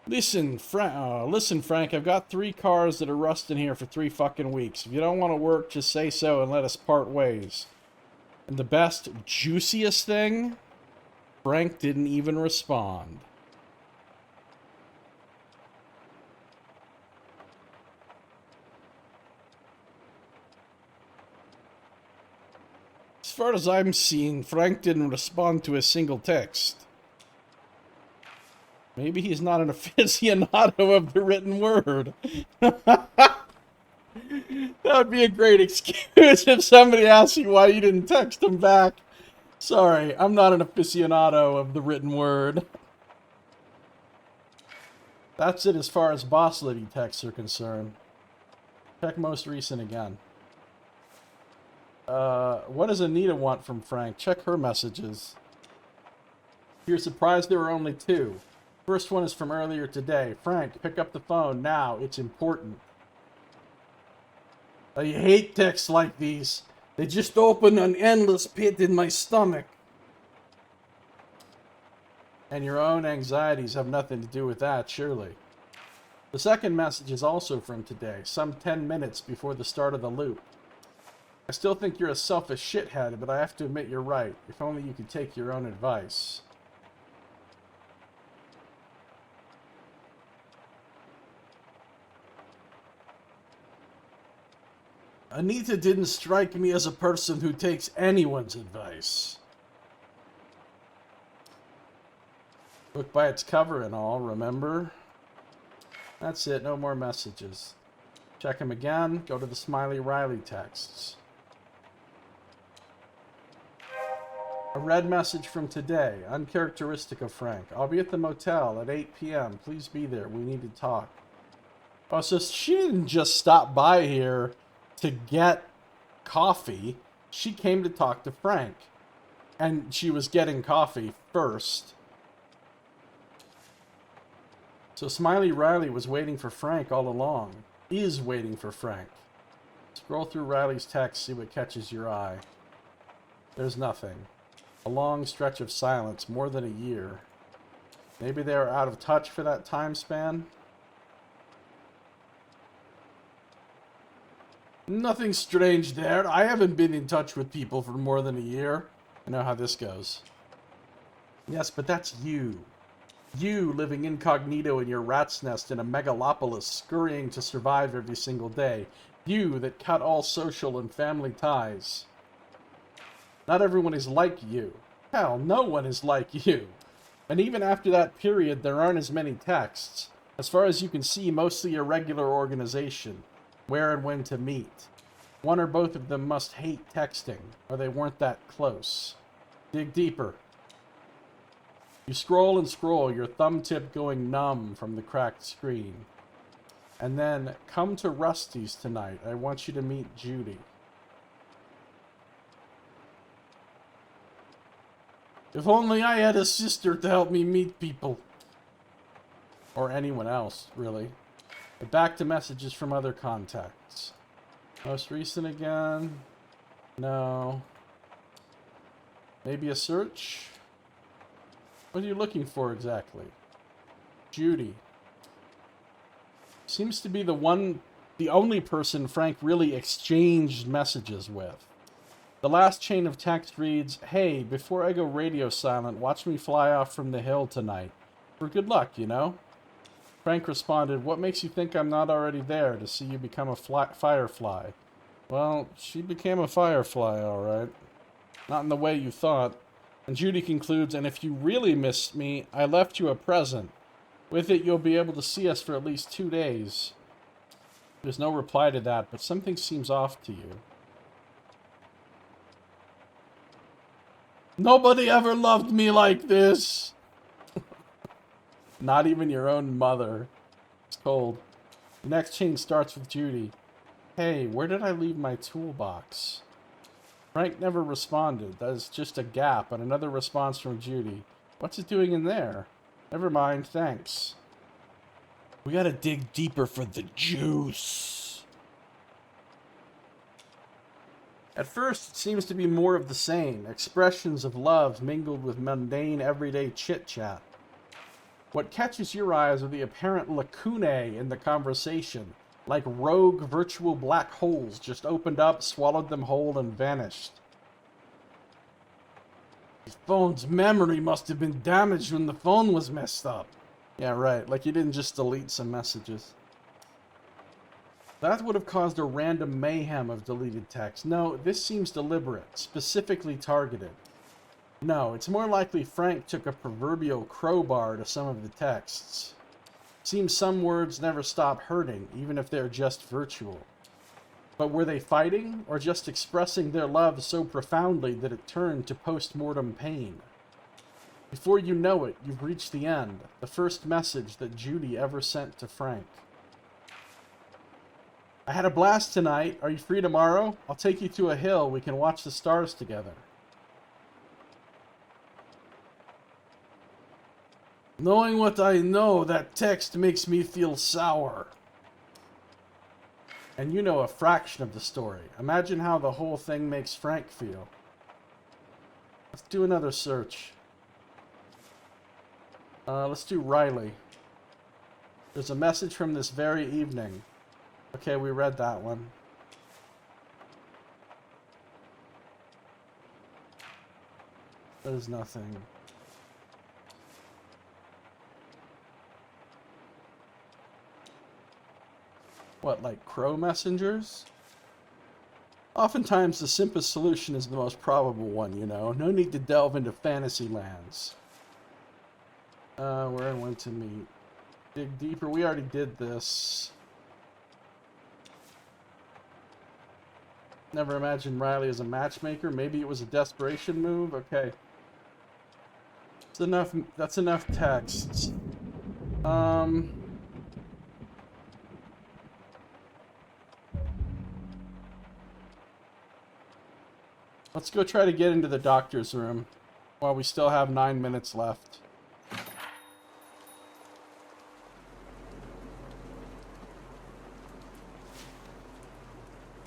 Listen, Frank, I've got 3 cars that are rusting here for 3 fucking weeks. If you don't want to work, just say so and let us part ways. And the best, juiciest thing? Frank didn't even respond. As far as I'm seeing, Frank didn't respond to a single text. Maybe he's not an aficionado of the written word. That would be a great excuse if somebody asked you why you didn't text him back. Sorry, I'm not an aficionado of the written word. That's it as far as boss lady texts are concerned. Check most recent again. What does Anita want from Frank? Check her messages. You're surprised there were only 2. First one is from earlier today. Frank, pick up the phone now. It's important. I hate texts like these. They just open an endless pit in my stomach. And your own anxieties have nothing to do with that, surely. The second message is also from today, some 10 minutes before the start of the loop. I still think you're a selfish shithead, but I have to admit you're right. If only you could take your own advice. Anita didn't strike me as a person who takes anyone's advice. Book by its cover and all, remember? That's it, no more messages. Check them again, go to the Smiley Riley texts. A red message from today, uncharacteristic of Frank. I'll be at the motel at 8 p.m. Please be there, we need to talk. Oh, so she didn't just stop by here to get coffee. She came to talk to Frank. And she was getting coffee first. So Smiley Riley was waiting for Frank all along. Is waiting for Frank. Scroll through Riley's text, see what catches your eye. There's nothing. A long stretch of silence, more than a year. Maybe they were out of touch for that time span? Nothing strange there. I haven't been in touch with people for more than a year. I know how this goes. Yes, but that's you. You living incognito in your rat's nest in a megalopolis, scurrying to survive every single day. You that cut all social and family ties. Not everyone is like you. Hell, no one is like you. And even after that period, there aren't as many texts. As far as you can see, mostly a regular organization. Where and when to meet. One or both of them must hate texting, or they weren't that close. Dig deeper. You scroll and scroll, your thumb tip going numb from the cracked screen. And then, come to Rusty's tonight. I want you to meet Judy. If only I had a sister to help me meet people. Or anyone else, really. But back to messages from other contacts. Most recent again. No. Maybe a search? What are you looking for exactly? Judy. Seems to be the only person Frank really exchanged messages with. The last chain of text reads, "Hey, before I go radio silent, watch me fly off from the hill tonight. For good luck, you know?" Frank responded, "What makes you think I'm not already there to see you become a firefly? Well, she became a firefly, all right. Not in the way you thought. And Judy concludes, and if you really missed me, I left you a present. With it, you'll be able to see us for at least 2 days. There's no reply to that, but something seems off to you. Nobody ever loved me like this! Not even your own mother. It's cold. The next chain starts with Judy. Hey, where did I leave my toolbox? Frank never responded. That is just a gap, and another response from Judy. What's it doing in there? Never mind, thanks. We gotta dig deeper for the juice. At first, it seems to be more of the same. Expressions of love mingled with mundane, everyday chit-chat. What catches your eyes are the apparent lacunae in the conversation, like rogue virtual black holes just opened up, swallowed them whole, and vanished. His phone's memory must have been damaged when the phone was messed up. Yeah, right, like you didn't just delete some messages. That would have caused a random mayhem of deleted text. No, this seems deliberate, specifically targeted. No, it's more likely Frank took a proverbial crowbar to some of the texts. Seems some words never stop hurting, even if they're just virtual. But were they fighting, or just expressing their love so profoundly that it turned to post-mortem pain? Before you know it, you've reached the end, the first message that Judy ever sent to Frank. I had a blast tonight. Are you free tomorrow? I'll take you to a hill. We can watch the stars together. Knowing what I know, that text makes me feel sour. And you know a fraction of the story. Imagine how the whole thing makes Frank feel. Let's do another search. Let's do Riley. There's a message from this very evening. Okay, we read that one. There's nothing. What, like crow messengers? Oftentimes the simplest solution is the most probable one, you know. No need to delve into fantasy lands. Where I went to meet. Dig deeper. We already did this. Never imagined Riley as a matchmaker. Maybe it was a desperation move. Okay. That's enough. That's enough texts. Let's go try to get into the doctor's room while we still have 9 minutes left.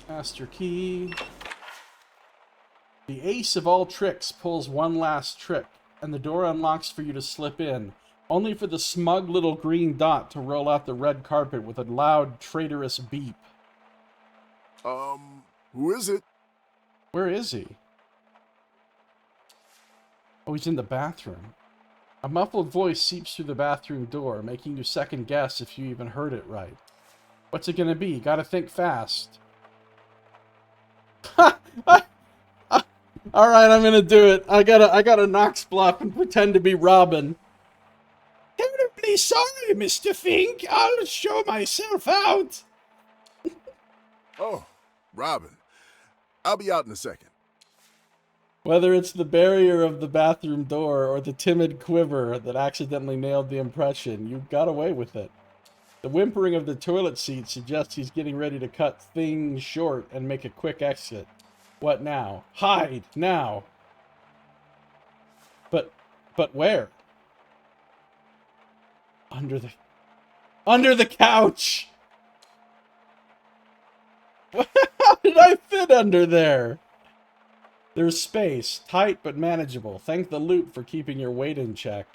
Master key. The ace of all tricks pulls one last trick, and the door unlocks for you to slip in, only for the smug little green dot to roll out the red carpet with a loud, traitorous beep. Who is it? Where is he? Oh, he's in the bathroom. A muffled voice seeps through the bathroom door, making you second guess if you even heard it right. What's it gonna be? Gotta think fast. Alright, I'm gonna do it. I gotta Knox bluff and pretend to be Robin. Terribly sorry, Mr. Fink. I'll show myself out. Oh, Robin. I'll be out in a second. Whether it's the barrier of the bathroom door or the timid quiver that accidentally nailed the impression, you got away with it. The whimpering of the toilet seat suggests he's getting ready to cut things short and make a quick exit. What now? Hide! Now! But where? Under the couch! How did I fit under there? There's space, tight but manageable. Thank the loot for keeping your weight in check.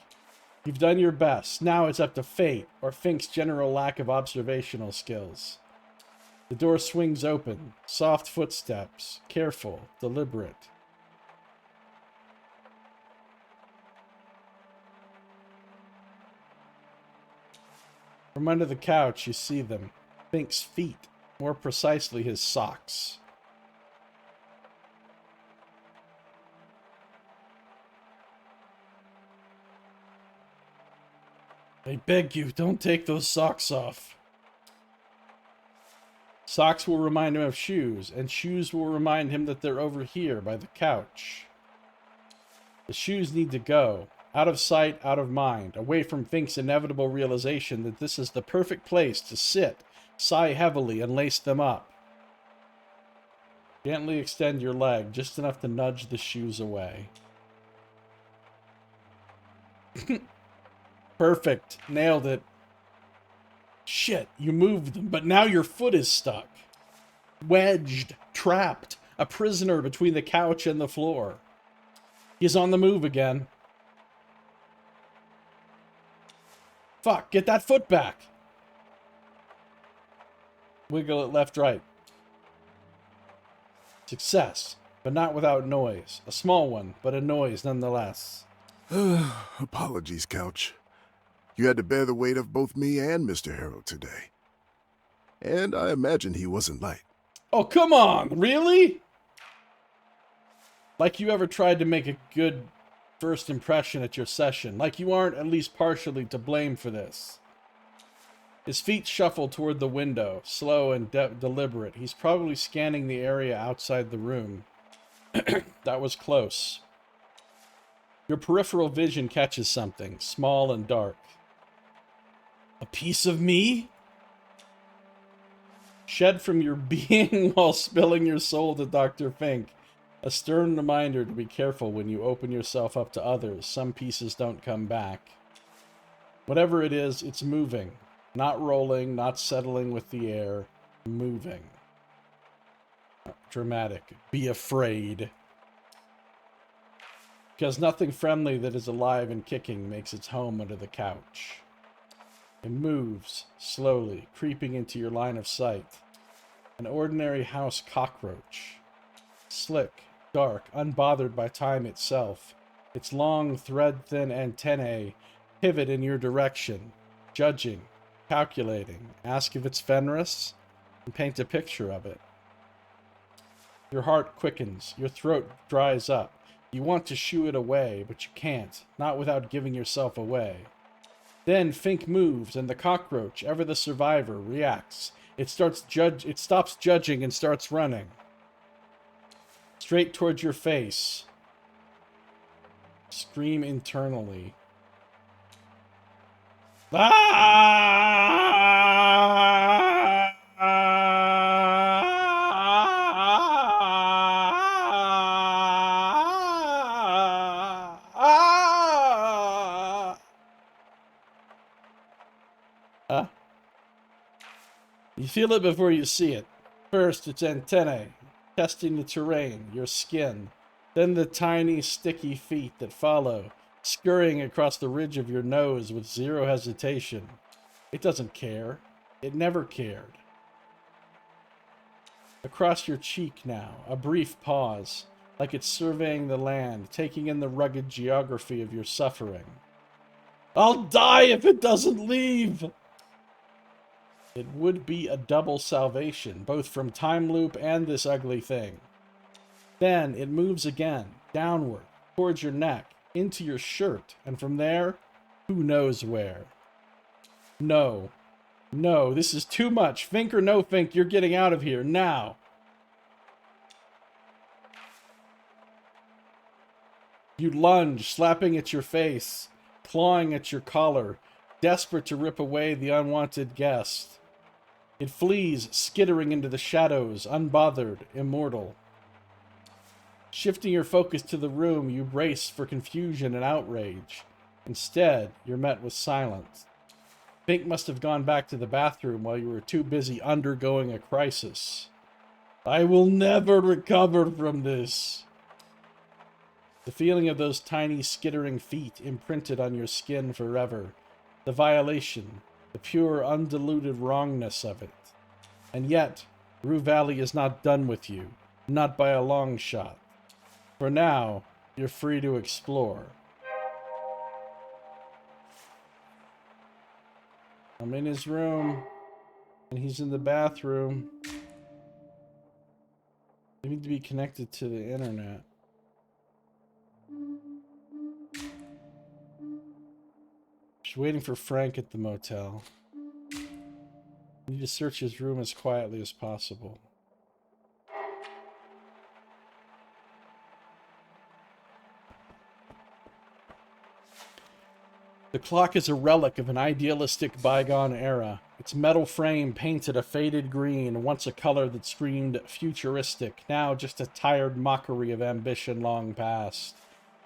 You've done your best. Now it's up to fate, or Fink's general lack of observational skills. The door swings open. Soft footsteps. Careful, deliberate. From under the couch, you see them. Fink's feet. More precisely, his socks. I beg you, don't take those socks off. Socks will remind him of shoes, and shoes will remind him that they're over here by the couch. The shoes need to go. Out of sight, out of mind, away from Fink's inevitable realization that this is the perfect place to sit, sigh heavily, and lace them up. Gently extend your leg, just enough to nudge the shoes away. Perfect. Nailed it. Shit, you moved them, but now your foot is stuck. Wedged, trapped, a prisoner between the couch and the floor. He's on the move again. Fuck, get that foot back. Wiggle it left, right. Success, but not without noise. A small one, but a noise nonetheless. Apologies, Couch. You had to bear the weight of both me and Mr. Harrow today. And I imagine he wasn't light. Oh, come on, really? Like you ever tried to make a good first impression at your session. Like you aren't at least partially to blame for this. His feet shuffle toward the window, slow and deliberate. He's probably scanning the area outside the room. That was close. Your peripheral vision catches something, small and dark. A piece of me? Shed from your being while spilling your soul to Dr. Fink. A stern reminder to be careful when you open yourself up to others. Some pieces don't come back. Whatever it is, it's moving. Not rolling, not settling with the air. Moving. Dramatic. Be afraid. Because nothing friendly that is alive and kicking makes its home under the couch. It moves, slowly, creeping into your line of sight. An ordinary house cockroach. Slick, dark, unbothered by time itself. Its long, thread-thin antennae pivot in your direction, judging, calculating, ask if it's Fenris, and paint a picture of it. Your heart quickens, your throat dries up. You want to shoo it away, but you can't, not without giving yourself away. Then Fink moves, and the cockroach, ever the survivor, reacts. It stops judging and starts running. Straight towards your face. Scream internally. Ah! You feel it before you see it. First, its antennae, testing the terrain, your skin. Then the tiny, sticky feet that follow, scurrying across the ridge of your nose with zero hesitation. It doesn't care. It never cared. Across your cheek now, a brief pause, like it's surveying the land, taking in the rugged geography of your suffering. I'll die if it doesn't leave! It would be a double salvation, both from time loop and this ugly thing. Then it moves again, downward, towards your neck, into your shirt, and from there, who knows where. No. No, this is too much. Fink or no Fink, you're getting out of here, now. You lunge, slapping at your face, clawing at your collar, desperate to rip away the unwanted guest. It flees, skittering into the shadows, unbothered, immortal. Shifting your focus to the room, you brace for confusion and outrage. Instead, you're met with silence. Fink must have gone back to the bathroom while you were too busy undergoing a crisis. I will never recover from this. The feeling of those tiny, skittering feet imprinted on your skin forever. The violation, the pure, undiluted wrongness of it. And yet, Rue Valley is not done with you, not by a long shot. For now, you're free to explore. I'm in his room, and he's in the bathroom. They need to be connected to the internet. She's waiting for Frank at the motel. You need to search his room as quietly as possible. The clock is a relic of an idealistic bygone era. Its metal frame painted a faded green, once a color that screamed futuristic, now just a tired mockery of ambition long past.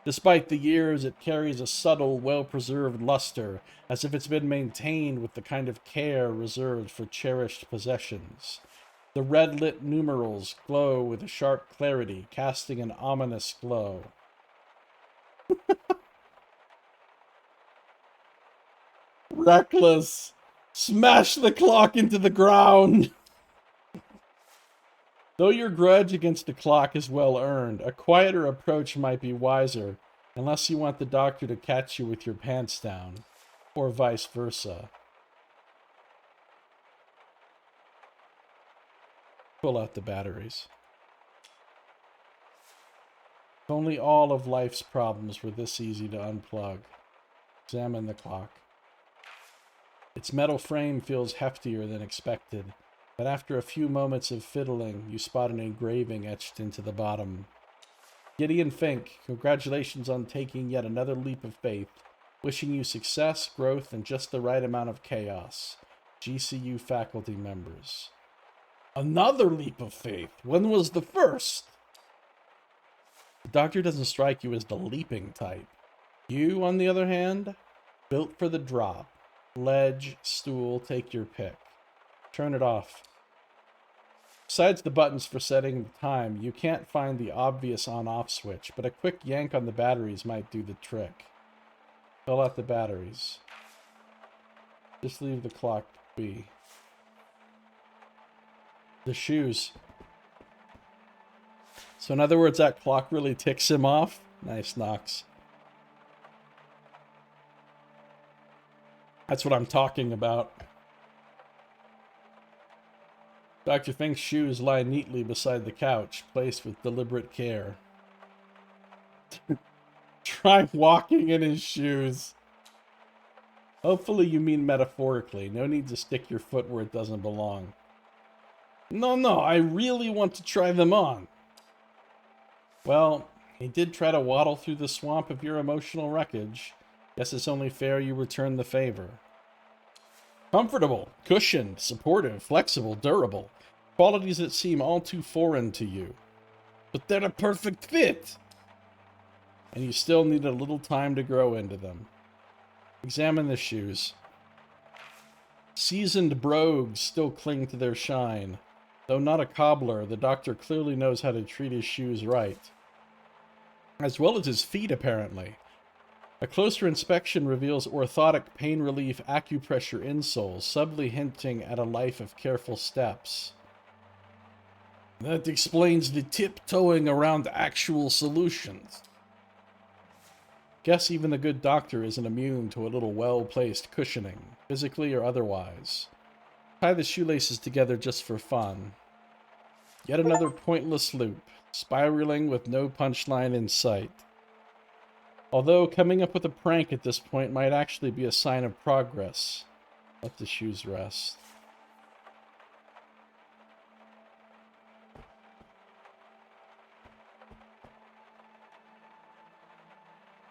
Despite the years, it carries a subtle, well-preserved luster, as if it's been maintained with the kind of care reserved for cherished possessions. The red-lit numerals glow with a sharp clarity, casting an ominous glow. Reckless! Smash the clock into the ground! Though your grudge against the clock is well earned, a quieter approach might be wiser, unless you want the doctor to catch you with your pants down, or vice versa. Pull out the batteries. If only all of life's problems were this easy to unplug. Examine the clock. Its metal frame feels heftier than expected, but after a few moments of fiddling, you spot an engraving etched into the bottom. Gideon Fink, congratulations on taking yet another leap of faith. Wishing you success, growth, and just the right amount of chaos. GCU faculty members. Another leap of faith? When was the first? The doctor doesn't strike you as the leaping type. You, on the other hand, built for the drop. Ledge, stool, take your pick. Turn it off. Besides the buttons for setting the time, you can't find the obvious on-off switch, but a quick yank on the batteries might do the trick. Fill out the batteries. Just leave the clock be. The shoes. So in other words, that clock really ticks him off? Nice, Knox. That's what I'm talking about. Dr. Fink's shoes lie neatly beside the couch, placed with deliberate care. Try walking in his shoes. Hopefully you mean metaphorically. No need to stick your foot where it doesn't belong. No, I really want to try them on. Well, he did try to waddle through the swamp of your emotional wreckage. Guess it's only fair you return the favor. Comfortable, cushioned, supportive, flexible, durable. Qualities that seem all too foreign to you. But they're a perfect fit! And you still need a little time to grow into them. Examine the shoes. Seasoned brogues still cling to their shine. Though not a cobbler, the doctor clearly knows how to treat his shoes right. As well as his feet, apparently. A closer inspection reveals orthotic pain relief acupressure insoles, subtly hinting at a life of careful steps. That explains the tiptoeing around actual solutions. Guess even the good doctor isn't immune to a little well-placed cushioning, physically or otherwise. Tie the shoelaces together just for fun. Yet another pointless loop, spiraling with no punchline in sight. Although coming up with a prank at this point might actually be a sign of progress. Let the shoes rest.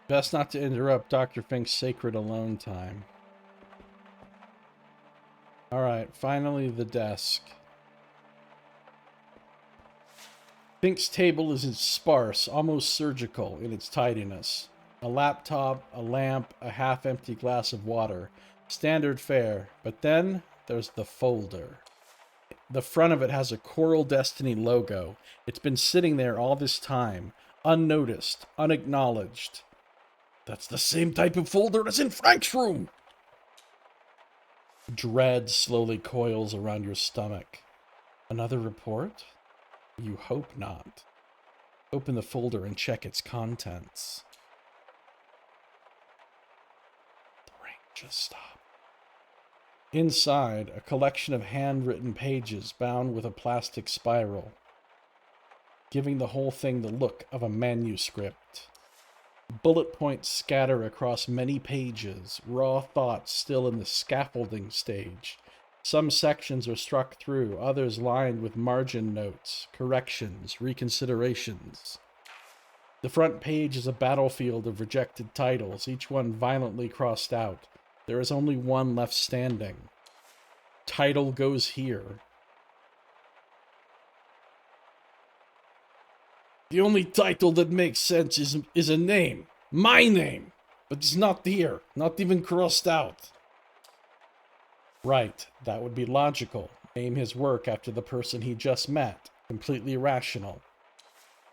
Best not to interrupt Dr. Fink's sacred alone time. Alright, finally the desk. Fink's table is sparse, almost surgical in its tidiness. A laptop, a lamp, a half-empty glass of water. Standard fare. But then there's the folder. The front of it has a Coral Destiny logo. It's been sitting there all this time, unnoticed, unacknowledged. That's the same type of folder as in Frank's room! Dread slowly coils around your stomach. Another report? You hope not. Open the folder and check its contents. The rain just stopped. Inside, a collection of handwritten pages bound with a plastic spiral, giving the whole thing the look of a manuscript. Bullet points scatter across many pages, raw thoughts still in the scaffolding stage. Some sections are struck through, others lined with margin notes, corrections, reconsiderations. The front page is a battlefield of rejected titles, each one violently crossed out. There is only one left standing. Title goes here. The only title that makes sense is a name. My name. But it's not here. Not even crossed out. Right, that would be logical. Name his work after the person he just met. Completely rational.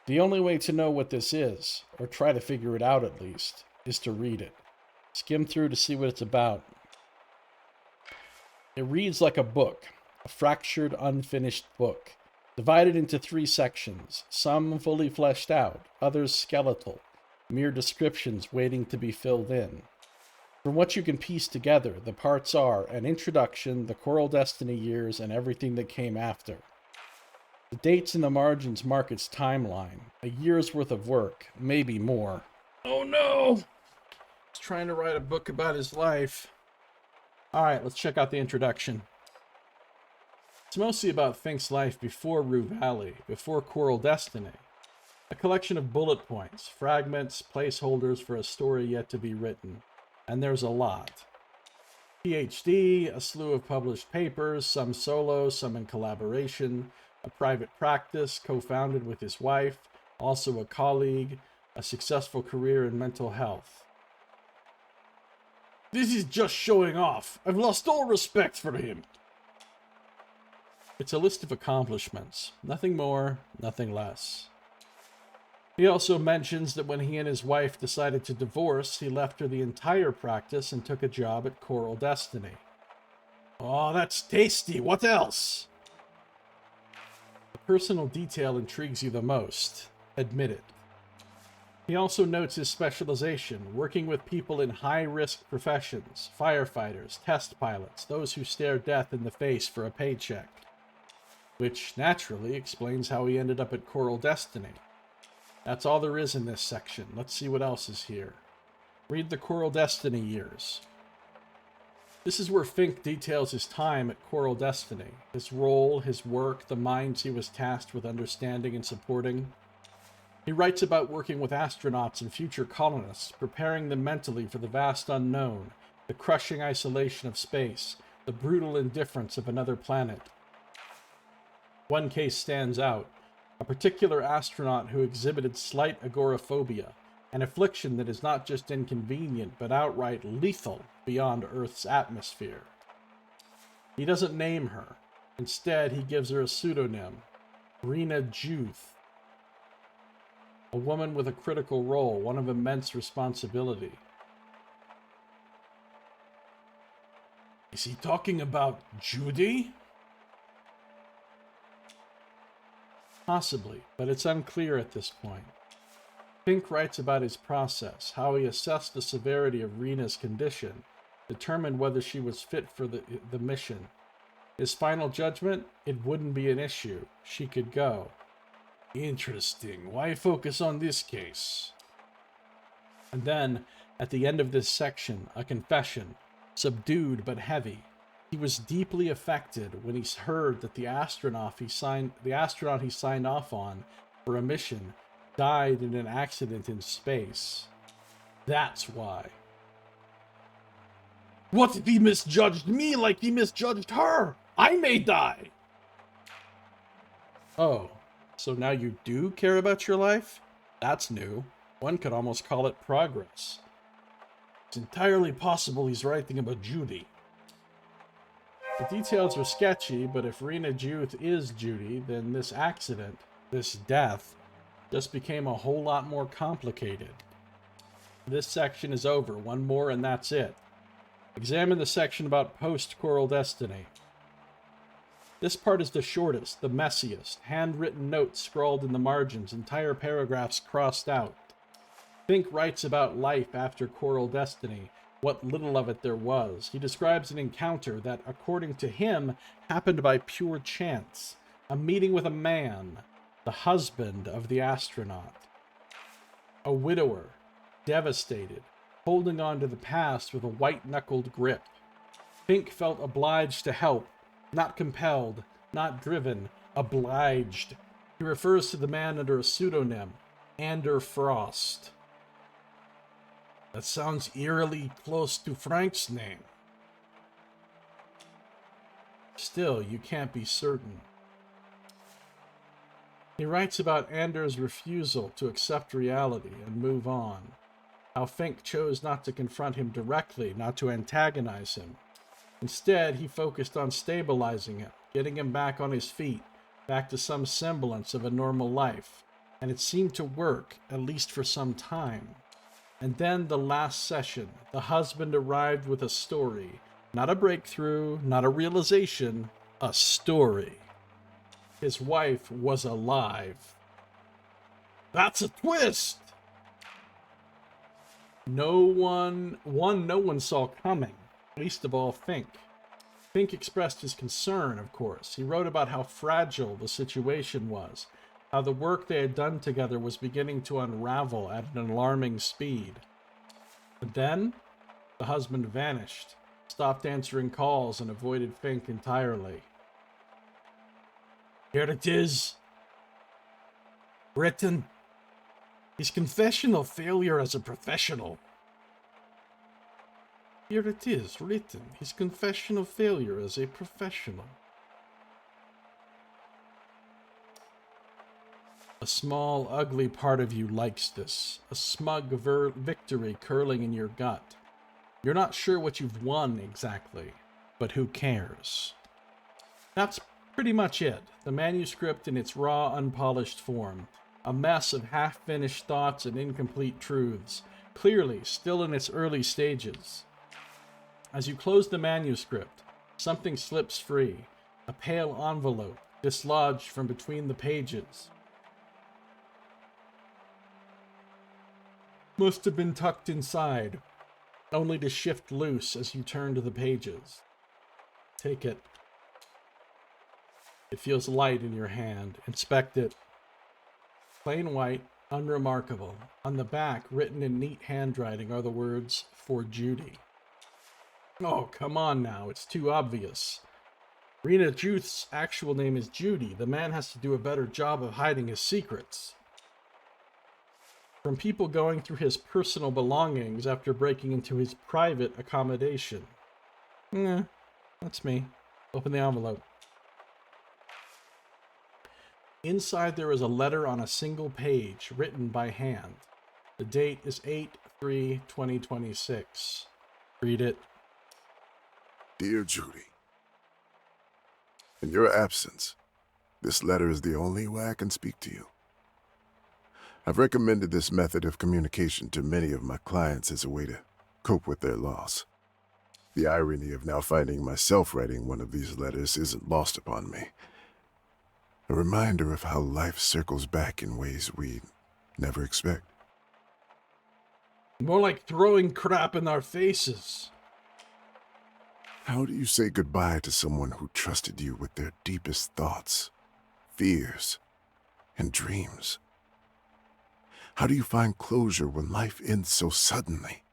The only way to know what this is, or try to figure it out at least, is to read it. Skim through to see what it's about. It reads like a book, a fractured, unfinished book, divided into 3 sections, some fully fleshed out, others skeletal, mere descriptions waiting to be filled in. From what you can piece together, the parts are an introduction, the Coral Destiny years, and everything that came after. The dates in the margins mark its timeline, a year's worth of work, maybe more. Oh no! He's trying to write a book about his life. Alright, let's check out the introduction. It's mostly about Fink's life before Rue Valley, before Coral Destiny. A collection of bullet points, fragments, placeholders for a story yet to be written. And there's a lot. PhD, a slew of published papers, some solo, some in collaboration, a private practice co-founded with his wife, also a colleague, a successful career in mental health. This is just showing off. I've lost all respect for him. It's a list of accomplishments. Nothing more, nothing less. He also mentions that when he and his wife decided to divorce, he left her the entire practice and took a job at Coral Destiny. Oh, that's tasty. What else? The personal detail intrigues you the most. Admit it. He also notes his specialization, working with people in high-risk professions, firefighters, test pilots, those who stare death in the face for a paycheck. Which, naturally, explains how he ended up at Coral Destiny. That's all there is in this section. Let's see what else is here. Read the Coral Destiny years. This is where Fink details his time at Coral Destiny, his role, his work, the minds he was tasked with understanding and supporting. He writes about working with astronauts and future colonists, preparing them mentally for the vast unknown, the crushing isolation of space, the brutal indifference of another planet. One case stands out. A particular astronaut who exhibited slight agoraphobia, an affliction that is not just inconvenient but outright lethal beyond Earth's atmosphere. He doesn't name her. Instead, he gives her a pseudonym, Rena Juth. A woman with a critical role, one of immense responsibility. Is he talking about Judy? Possibly, but it's unclear at this point. Fink writes about his process, how he assessed the severity of Rena's condition, determined whether she was fit for the mission. His final judgment? It wouldn't be an issue. She could go. Interesting. Why focus on this case? And then, at the end of this section, a confession, subdued but heavy. He was deeply affected when he heard that the astronaut he signed off on for a mission died in an accident in space. That's why. What if he misjudged me like he misjudged her? I may die. Oh, so now you do care about your life? That's new. One could almost call it progress. It's entirely possible he's writing about Judy. The details are sketchy, but if Rena Juth is Judy, then this accident, this death, just became a whole lot more complicated. This section is over. One more and that's it. Examine the section about post-Coral Destiny. This part is the shortest, the messiest. Handwritten notes scrawled in the margins, entire paragraphs crossed out. Fink writes about life after Coral Destiny, what little of it there was. He describes an encounter that, according to him, happened by pure chance. A meeting with a man, the husband of the astronaut. A widower, devastated, holding on to the past with a white-knuckled grip. Fink felt obliged to help, not compelled, not driven, obliged. He refers to the man under a pseudonym, Ander Frost. That sounds eerily close to Frank's name. Still, you can't be certain. He writes about Anders' refusal to accept reality and move on. How Fink chose not to confront him directly, not to antagonize him. Instead, he focused on stabilizing him, getting him back on his feet, back to some semblance of a normal life. And it seemed to work, at least for some time. And then the last session, the husband arrived with a story. Not a breakthrough, not a realization, a story. His wife was alive. That's a twist! No one saw coming, least of all Fink. Fink expressed his concern, of course. He wrote about how fragile the situation was, how the work they had done together was beginning to unravel at an alarming speed. But then, the husband vanished, stopped answering calls, and avoided Fink entirely. Here it is. Written. His confessional failure as a professional. Here it is, written. His confessional failure as a professional. A small, ugly part of you likes this. A smug victory curling in your gut. You're not sure what you've won exactly, but who cares? That's pretty much it. The manuscript in its raw, unpolished form. A mess of half-finished thoughts and incomplete truths. Clearly, still in its early stages. As you close the manuscript, something slips free. A pale envelope, dislodged from between the pages. Must have been tucked inside, only to shift loose as you turn to the pages. Take it. It feels light in your hand. Inspect it. Plain white, unremarkable. On the back, written in neat handwriting, are the words, "For Judy." Oh, come on now. It's too obvious. Rena Juth's actual name is Judy. The man has to do a better job of hiding his secrets. From people going through his personal belongings after breaking into his private accommodation. That's me. Open the envelope. Inside there is a letter on a single page, written by hand. The date is 8/3/2026. Read it. Dear Judy, in your absence, this letter is the only way I can speak to you. I've recommended this method of communication to many of my clients as a way to cope with their loss. The irony of now finding myself writing one of these letters isn't lost upon me. A reminder of how life circles back in ways we never expect. More like throwing crap in our faces. How do you say goodbye to someone who trusted you with their deepest thoughts, fears, and dreams? How do you find closure when life ends so suddenly,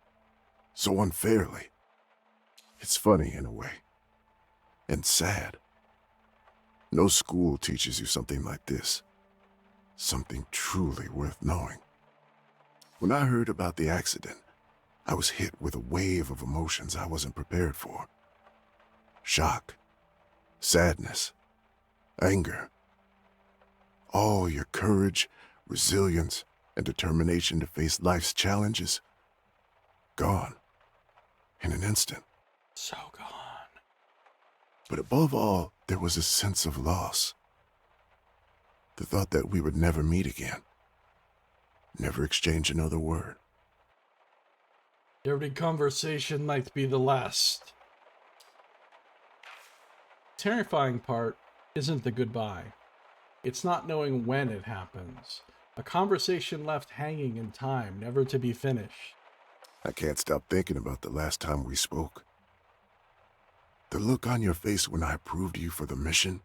so unfairly? It's funny in a way, and sad. No school teaches you something like this, something truly worth knowing. When I heard about the accident, I was hit with a wave of emotions I wasn't prepared for. Shock, sadness, anger. All your courage, resilience, and determination to face life's challenges, gone in an instant. So gone. But above all, there was a sense of loss. The thought that we would never meet again, never exchange another word. Every conversation might be the last. Terrifying part isn't the goodbye. It's not knowing when it happens. A conversation left hanging in time, never to be finished. I can't stop thinking about the last time we spoke. The look on your face when I approved you for the mission,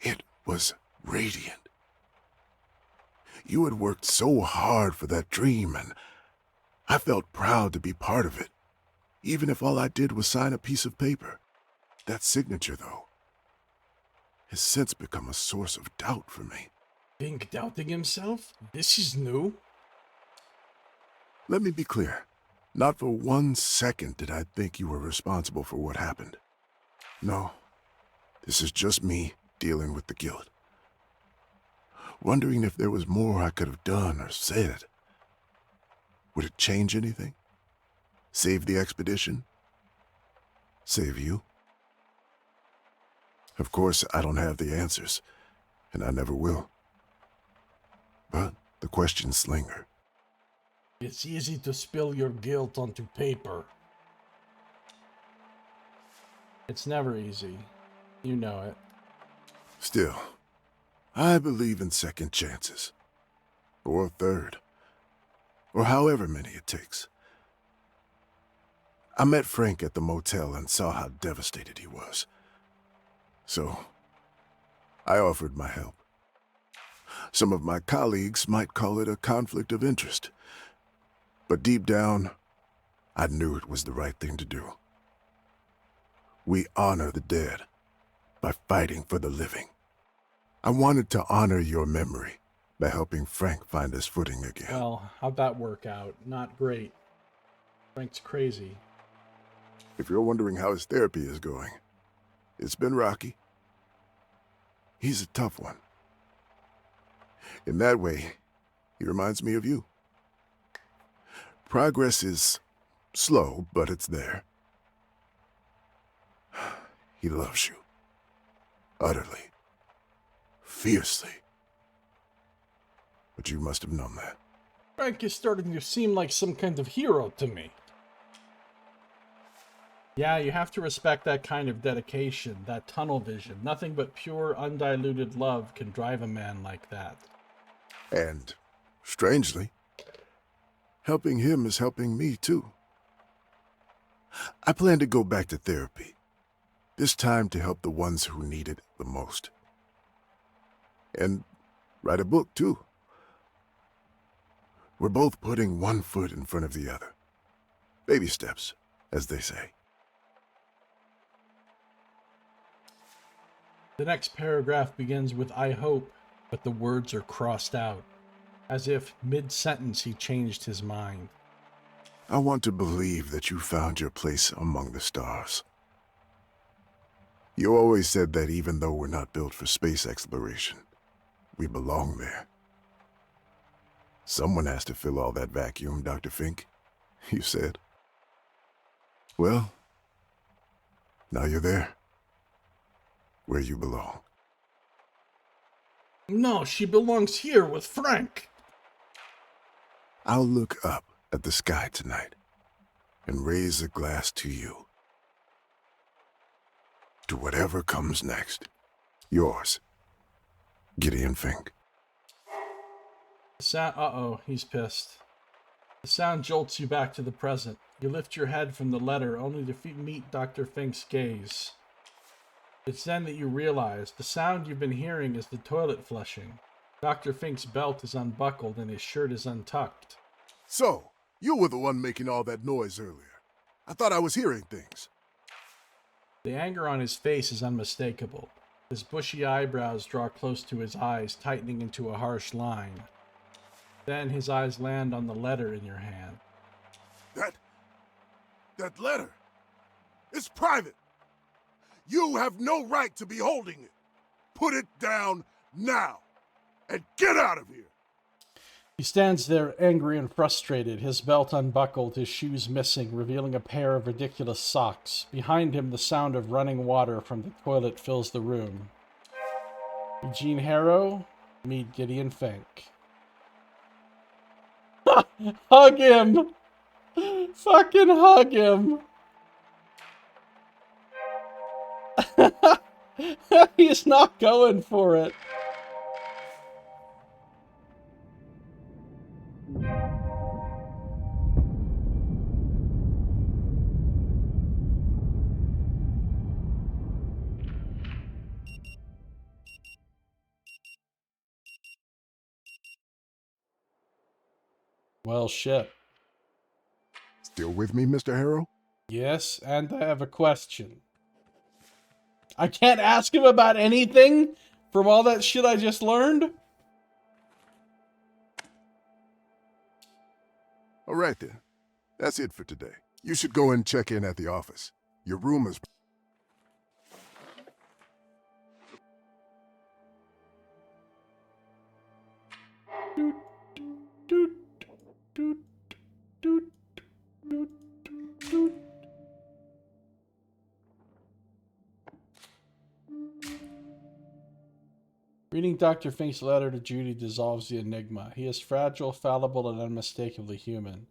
it was radiant. You had worked so hard for that dream, and I felt proud to be part of it, even if all I did was sign a piece of paper. That signature, though, has since become a source of doubt for me. Fink doubting himself? This is new. Let me be clear. Not for 1 second did I think you were responsible for what happened. No, this is just me dealing with the guilt. Wondering if there was more I could have done or said. Would it change anything? Save the expedition? Save you? Of course, I don't have the answers, and I never will. But the questions linger. It's easy to spill your guilt onto paper. It's never easy. You know it. Still, I believe in second chances. Or a third. Or however many it takes. I met Frank at the motel and saw how devastated he was. So, I offered my help. Some of my colleagues might call it a conflict of interest. But deep down, I knew it was the right thing to do. We honor the dead by fighting for the living. I wanted to honor your memory by helping Frank find his footing again. Well, how'd that work out? Not great. Frank's crazy. If you're wondering how his therapy is going, it's been rocky. He's a tough one. In that way, he reminds me of you. Progress is slow, but it's there. He loves you. Utterly. Fiercely. But you must have known that. Frank is starting to seem like some kind of hero to me. Yeah, you have to respect that kind of dedication, that tunnel vision. Nothing but pure, undiluted love can drive a man like that. And, strangely, helping him is helping me, too. I plan to go back to therapy. This time to help the ones who need it the most. And write a book, too. We're both putting one foot in front of the other. Baby steps, as they say. The next paragraph begins with "I hope," but the words are crossed out, as if mid-sentence he changed his mind. I want to believe that you found your place among the stars. You always said that even though we're not built for space exploration, we belong there. Someone has to fill all that vacuum, Dr. Fink, you said. Well, now you're there. Where you belong. No, she belongs here with Frank. I'll look up at the sky tonight and raise a glass to you. To whatever comes next. Yours, Gideon Fink. Uh-oh, he's pissed. The sound jolts you back to the present. You lift your head from the letter only to meet Dr. Fink's gaze. It's then that you realize the sound you've been hearing is the toilet flushing. Dr. Fink's belt is unbuckled and his shirt is untucked. So, you were the one making all that noise earlier. I thought I was hearing things. The anger on his face is unmistakable. His bushy eyebrows draw close to his eyes, tightening into a harsh line. Then his eyes land on the letter in your hand. That letter is private. You have no right to be holding it. Put it down now and get out of here. He stands there angry and frustrated, his belt unbuckled, his shoes missing, revealing a pair of ridiculous socks. Behind him, the sound of running water from the toilet fills the room. Eugene Harrow, meet Gideon Fink. Hug him! Fucking hug him! He's not going for it. Well, shit. Still with me, Mr. Harrow? Yes, and I have a question. I can't ask him about anything from all that shit I just learned? All right then. That's it for today. You should go and check in at the office. Your room is... Doot, doot, doot, doot, doot. Reading Dr. Fink's letter to Judy dissolves the enigma. He is fragile, fallible, and unmistakably human.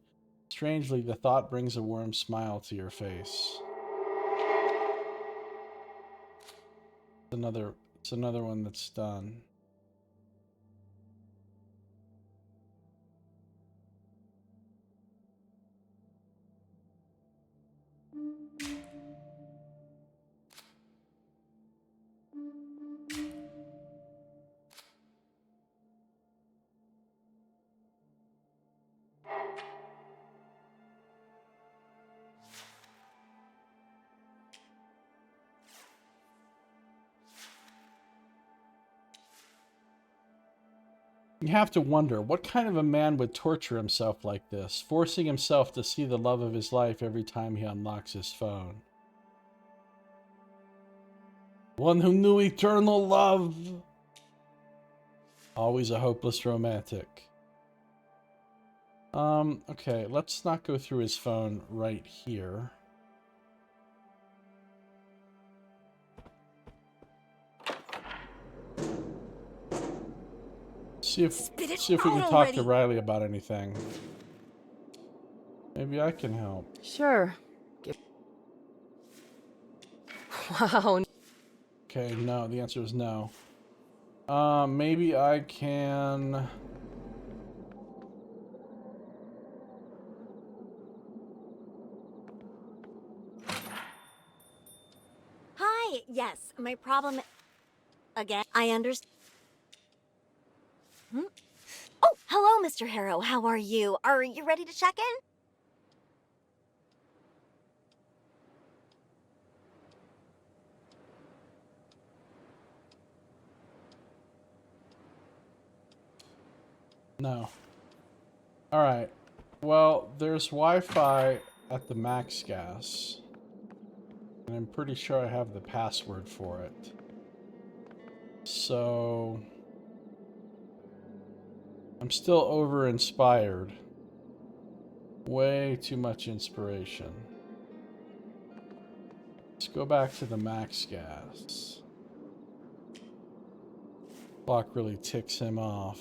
Strangely, the thought brings a warm smile to your face. It's another one that's done. You have to wonder, what kind of a man would torture himself like this, forcing himself to see the love of his life every time he unlocks his phone? One who knew eternal love. Always a hopeless romantic. Okay, let's not go through his phone right here. See if we can talk to Riley about anything. Maybe I can help. Sure. Wow. Okay, no, the answer is no. Maybe I can... Hi, yes, my problem... Again, I understand. Oh, hello, Mr. Harrow. How are you? Are you ready to check in? No. Alright. Well, there's Wi-Fi at the Max Gas. And I'm pretty sure I have the password for it. So... I'm still over-inspired. Way too much inspiration. Let's go back to the Max Gas. Clock really ticks him off.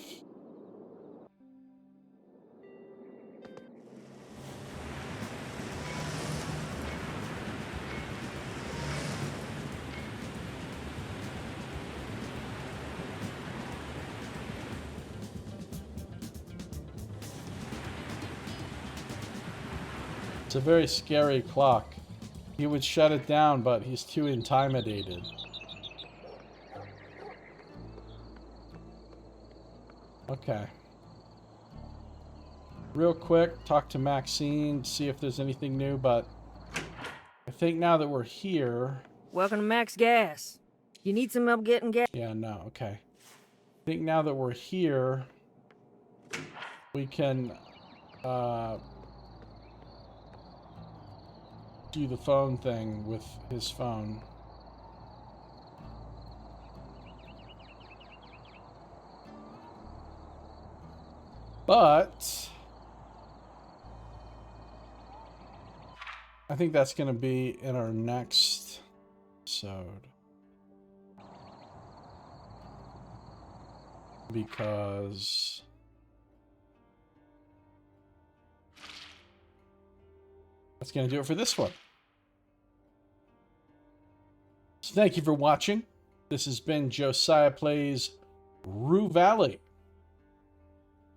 It's a very scary clock. He would shut it down, but he's too intimidated. Okay. Real quick, talk to Maxine, see if there's anything new, but I think now that we're here... Welcome to Max Gas. You need some help getting gas? Yeah, no, okay. I think now that we're here, we can, do the phone thing with his phone. But I think that's going to be in our next episode. Because that's going to do it for this one. So thank you for watching. This has been Josiah Plays Rue Valley.